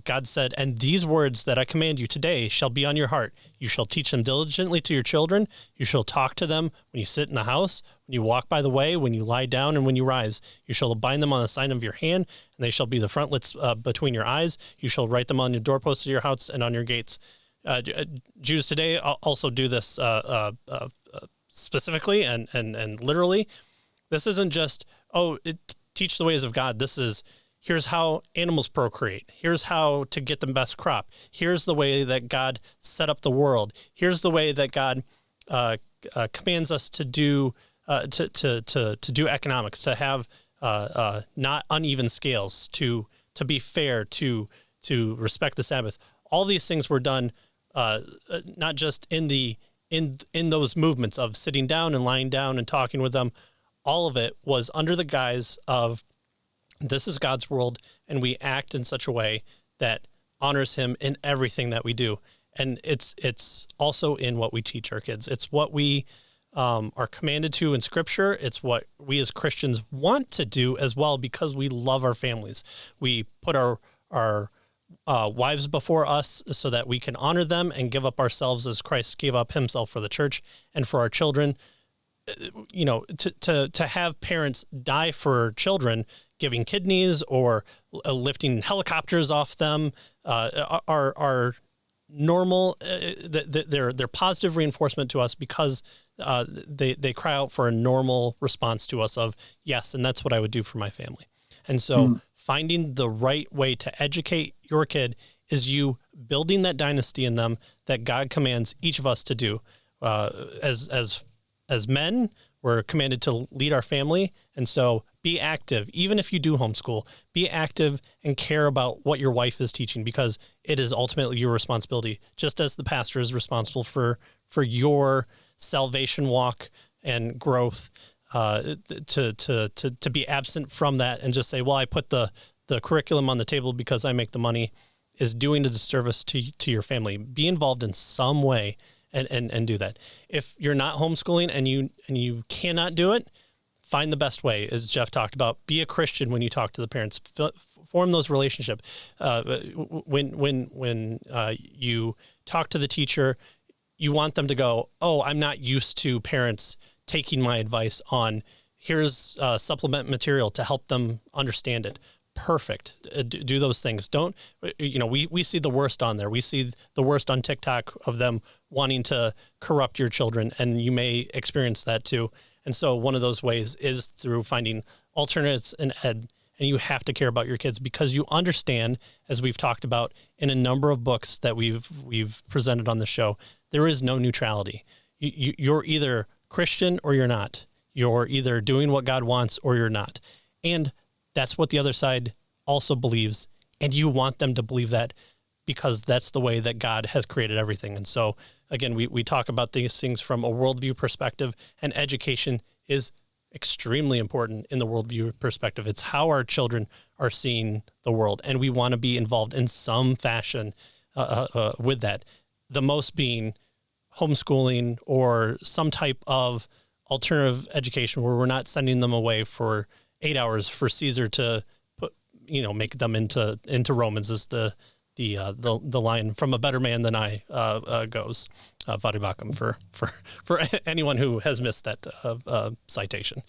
God said, "And these words that I command you today shall be on your heart. You shall teach them diligently to your children. You shall talk to them when you sit in the house, when you walk by the way, when you lie down, and when you rise. You shall bind them on the sign of your hand, and they shall be the frontlets between your eyes. You shall write them on your doorposts of your house and on your gates." Jews today also do this specifically and literally. This isn't just, teach the ways of God. This is, here's how animals procreate. Here's how to get the best crop. Here's the way that God set up the world. Here's the way that God commands us to do to do economics, to have not uneven scales, to be fair, to respect the Sabbath. All these things were done not just in those movements of sitting down and lying down and talking with them. All of it was under the guise of, this is God's world, and we act in such a way that honors him in everything that we do. And it's also in what we teach our kids. It's what we are commanded to in Scripture. It's what we as Christians want to do as well, because we love our families. We put our wives before us so that we can honor them and give up ourselves as Christ gave up himself for the church and for our children. You know, to have parents die for children, giving kidneys or lifting helicopters off them, are normal. They're positive reinforcement to us, because they cry out for a normal response to us of, yes, and that's what I would do for my family. And so finding the right way to educate your kid is you building that dynasty in them that God commands each of us to do. As men, we're commanded to lead our family. And so be active. Even if you do homeschool, be active and care about what your wife is teaching, because it is ultimately your responsibility, just as the pastor is responsible for your salvation walk and growth, to be absent from that and just say, well, I put the curriculum on the table because I make the money, is doing a disservice to your family. Be involved in some way and do that. If you're not homeschooling and you cannot do it, find the best way, as Jeff talked about. Be a Christian when you talk to the parents. Form those relationships. When you talk to the teacher, you want them to go, oh, I'm not used to parents taking my advice on, here's supplement material to help them understand it. Perfect. Do those things. Don't, we see the worst on there. We see the worst on TikTok of them wanting to corrupt your children, and you may experience that too. And so one of those ways is through finding alternates and and you have to care about your kids because you understand, as we've talked about in a number of books that we've presented on the show, there is no neutrality. You're either Christian or you're not. You're either doing what God wants or you're not. And that's what the other side also believes. And you want them to believe that because that's the way that God has created everything. And so, again, we talk about these things from a worldview perspective, and education is extremely important in the worldview perspective. It's how our children are seeing the world, and we want to be involved in some fashion with that. The most being homeschooling or some type of alternative education where we're not sending them away for 8 hours for Caesar to put, make them into Romans, is the line from A Better Man Than I goes, Vadibakam for anyone who has missed that citation.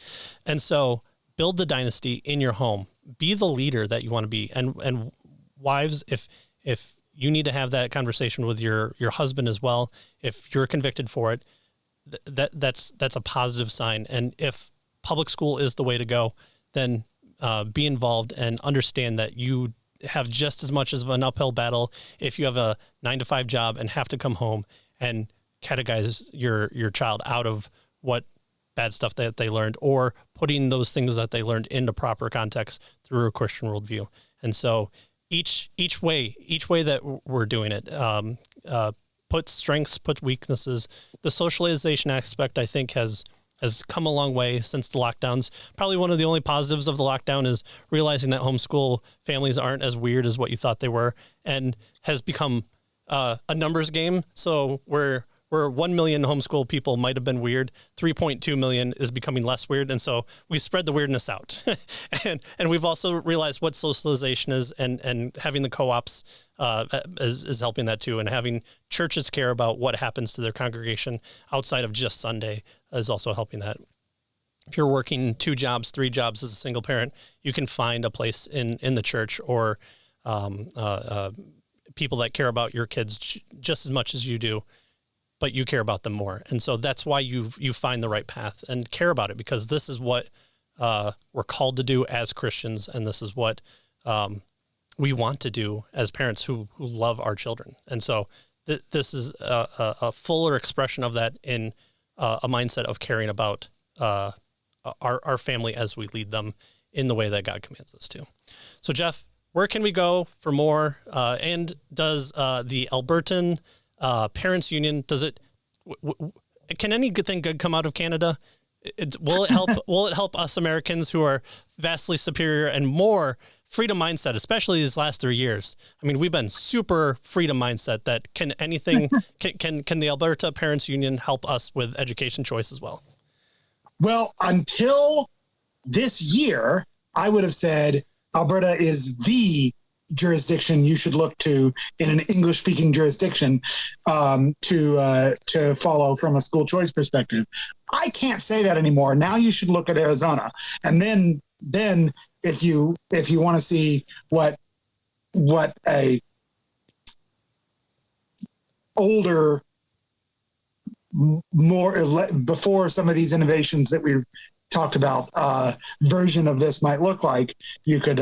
And so build the dynasty in your home, be the leader that you want to be. And wives, if you need to have that conversation with your husband as well, if you're convicted for it, that's a positive sign. And if public school is the way to go, then be involved and understand that you have just as much of an uphill battle if you have a 9-to-5 job and have to come home and catechize your child out of what bad stuff that they learned, or putting those things that they learned into proper context through a Christian worldview. And so each way that we're doing it, put strengths, put weaknesses. The socialization aspect, I think, has come a long way since the lockdowns. Probably one of the only positives of the lockdown is realizing that homeschool families aren't as weird as what you thought they were, and has become a numbers game. So where 1 million homeschool people might have been weird, 3.2 million is becoming less weird. And so we spread the weirdness out. and we've also realized what socialization is, and having the co-ops is helping that too. And having churches care about what happens to their congregation outside of just Sunday is also helping that. If you're working 2 jobs, 3 jobs as a single parent, you can find a place in the church or people that care about your kids just as much as you do, but you care about them more. And so that's why you find the right path and care about it, because this is what we're called to do as Christians. And this is what we want to do as parents who love our children. And so this is a fuller expression of that in a mindset of caring about our family as we lead them in the way that God commands us to. So Jeff, where can we go for more? And does the Albertan Parents Union, can any good thing good come out of Canada? Will it help us Americans who are vastly superior and more freedom mindset, especially these last 3 years? I mean, we've been super freedom mindset. That can the Alberta Parents Union help us with education choice as well? Well, until this year, I would have said Alberta is the jurisdiction you should look to in an English-speaking jurisdiction to follow from a school choice perspective. I can't say that anymore. Now you should look at Arizona, and then if you want to see what a older, more before some of these innovations that we've talked about version of this might look like, you could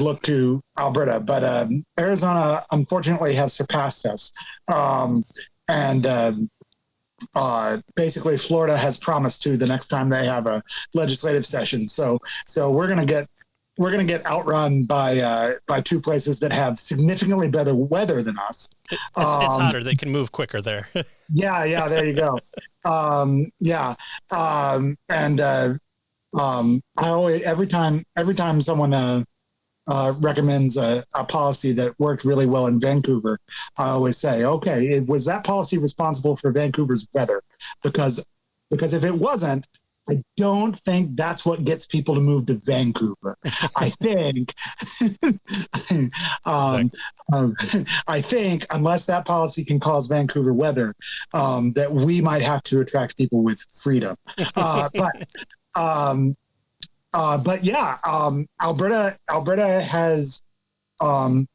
look to Alberta, but Arizona unfortunately has surpassed us, and basically Florida has promised to the next time they have a legislative session. So we're gonna get outrun by 2 places that have significantly better weather than us. It's hotter. They can move quicker there. Yeah. There you go. I always, every time someone recommends a policy that worked really well in Vancouver, I always say, okay, was that policy responsible for Vancouver's weather? Because if it wasn't, I don't think that's what gets people to move to Vancouver. I think, I think unless that policy can cause Vancouver weather, that we might have to attract people with freedom. But yeah, Alberta has a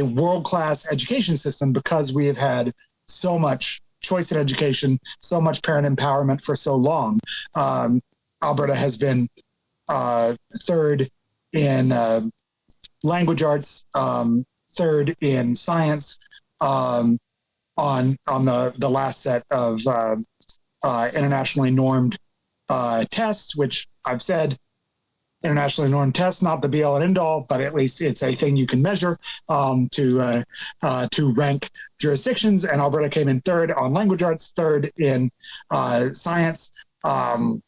world-class education system because we have had so much choice in education, so much parent empowerment for so long. Alberta has been third language arts, third in science, on the last set of internationally normed tests, which I've said, internationally normed tests, not the be all and end all, but at least it's a thing you can measure to rank jurisdictions. And Alberta came in third on language arts, third in science, and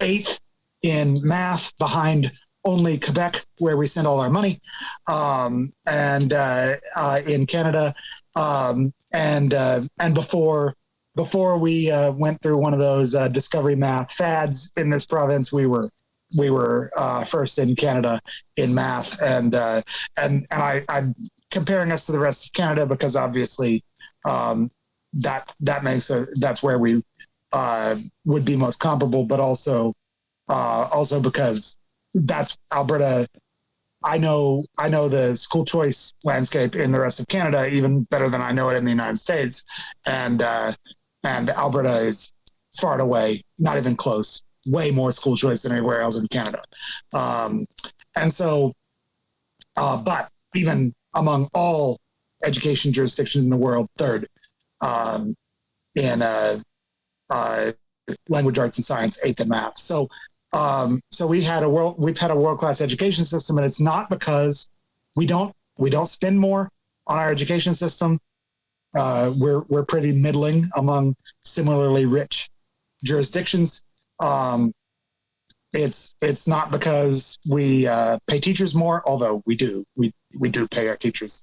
eighth in math, behind only Quebec, where we send all our money, and in Canada, and before we went through one of those discovery math fads in this province, we were first in Canada in math, and I'm comparing us to the rest of Canada because obviously that makes that's where we would be most comparable, but also because that's Alberta. I know the school choice landscape in the rest of Canada even better than I know it in the United States, and Alberta is far and away not even close. Way more school choice than anywhere else in Canada. And so, but even among all education jurisdictions in the world, third in language arts and science, eighth in math. So we've had a world-class education system, and it's not because we don't spend more on our education system. We're pretty middling among similarly rich jurisdictions. It's not because we pay teachers more, although we do pay our teachers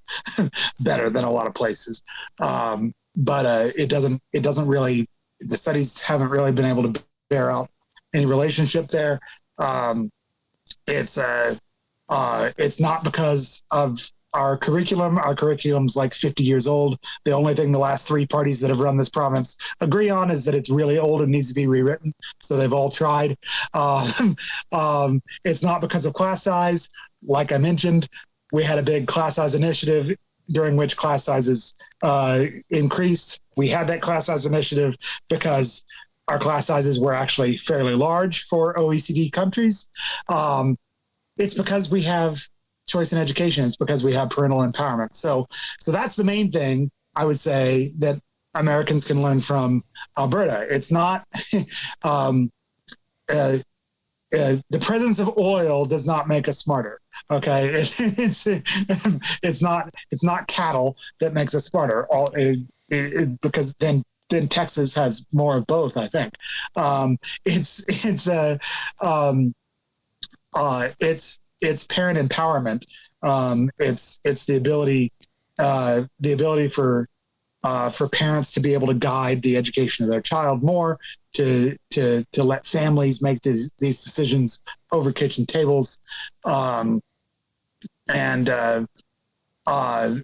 better than a lot of places. But it doesn't really, the studies haven't really been able to bear out any relationship there. It's not because of our curriculum. Our curriculum's like 50 years old. The only thing the last three parties that have run this province agree on is that it's really old and needs to be rewritten. So they've all tried. It's not because of class size. Like I mentioned, we had a big class size initiative during which class sizes increased. We had that class size initiative because our class sizes were actually fairly large for OECD countries. It's because we have choice in education. It's because we have parental empowerment. So that's the main thing I would say that Americans can learn from Alberta. It's not the presence of oil does not make us smarter. Okay, it's not cattle that makes us smarter. Because then Texas has more of both. I think it's parent empowerment. It's the ability for parents to be able to guide the education of their child more, to let families make these decisions over kitchen tables, and that I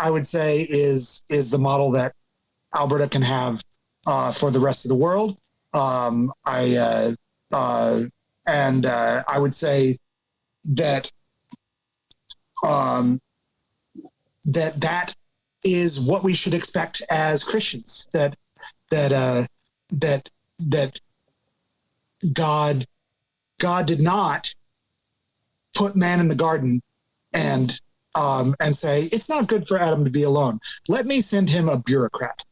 would say is the model that Alberta can have for the rest of the world. I would say that that is what we should expect as Christians. That God did not put man in the garden and say it's not good for Adam to be alone. Let me send him a bureaucrat.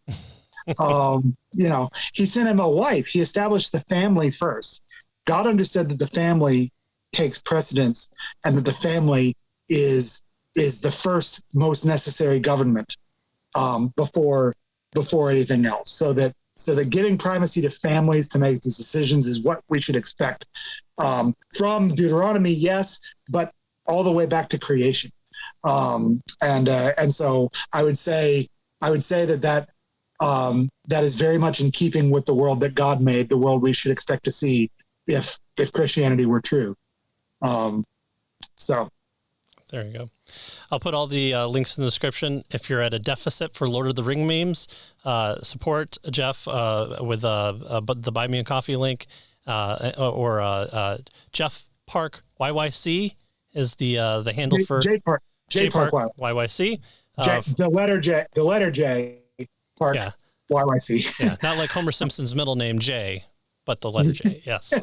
He sent him a wife. He established the family first. God understood that the family takes precedence and that the family is the first most necessary government before anything else. So that giving primacy to families to make these decisions is what we should expect from Deuteronomy, yes, but all the way back to creation. And so I would say that is very much in keeping with the world that God made, the world we should expect to see if Christianity were true. So there you go. I'll put all the links in the description. If you're at a deficit for Lord of the Ring memes, support Jeff with the Buy Me a Coffee link, or Jeff Park YYC is the handle for J Park YYC. The letter J Park. Yeah. YYC. Yeah, not like Homer Simpson's middle name J. But the letter J, yes.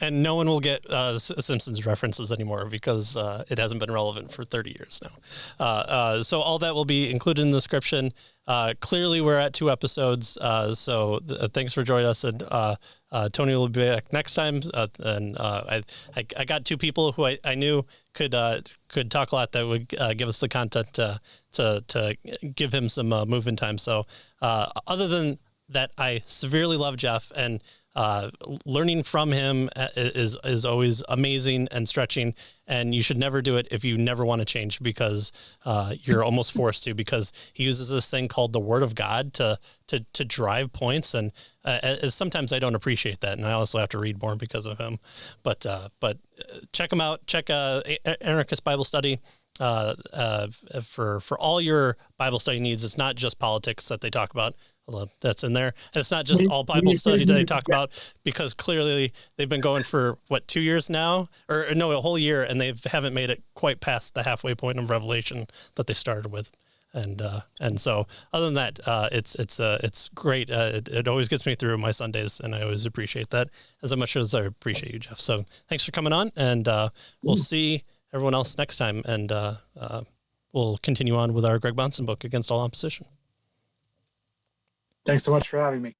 and no one will get Simpsons references anymore because it hasn't been relevant for 30 years now. So all that will be included in the description. Clearly, we're at 2 episodes. So thanks for joining us. And Tony will be back next time. And I got 2 people who I knew could talk a lot that would give us the content to give him some moving time. So other than that, I severely love Jeff, and learning from him is always amazing and stretching. And you should never do it if you never want to change, because you're almost forced to, because he uses this thing called the Word of God to drive points. And sometimes I don't appreciate that, and I also have to read more because of him. But check him out. Check Anarchist Bible Study. For all your Bible study needs. It's not just politics that they talk about, although that's in there. And it's not just all Bible study that they talk about, because clearly they've been going for 2 years now, or no, a whole year, and they haven't made it quite past the halfway point of Revelation that they started with. And so other than that, it's great. It always gets me through my Sundays, and I always appreciate that as much as I appreciate you, Jeff. So thanks for coming on, and we'll see everyone else next time, and we'll continue on with our Greg Bahnsen book, Against All Opposition. Thanks so much for having me.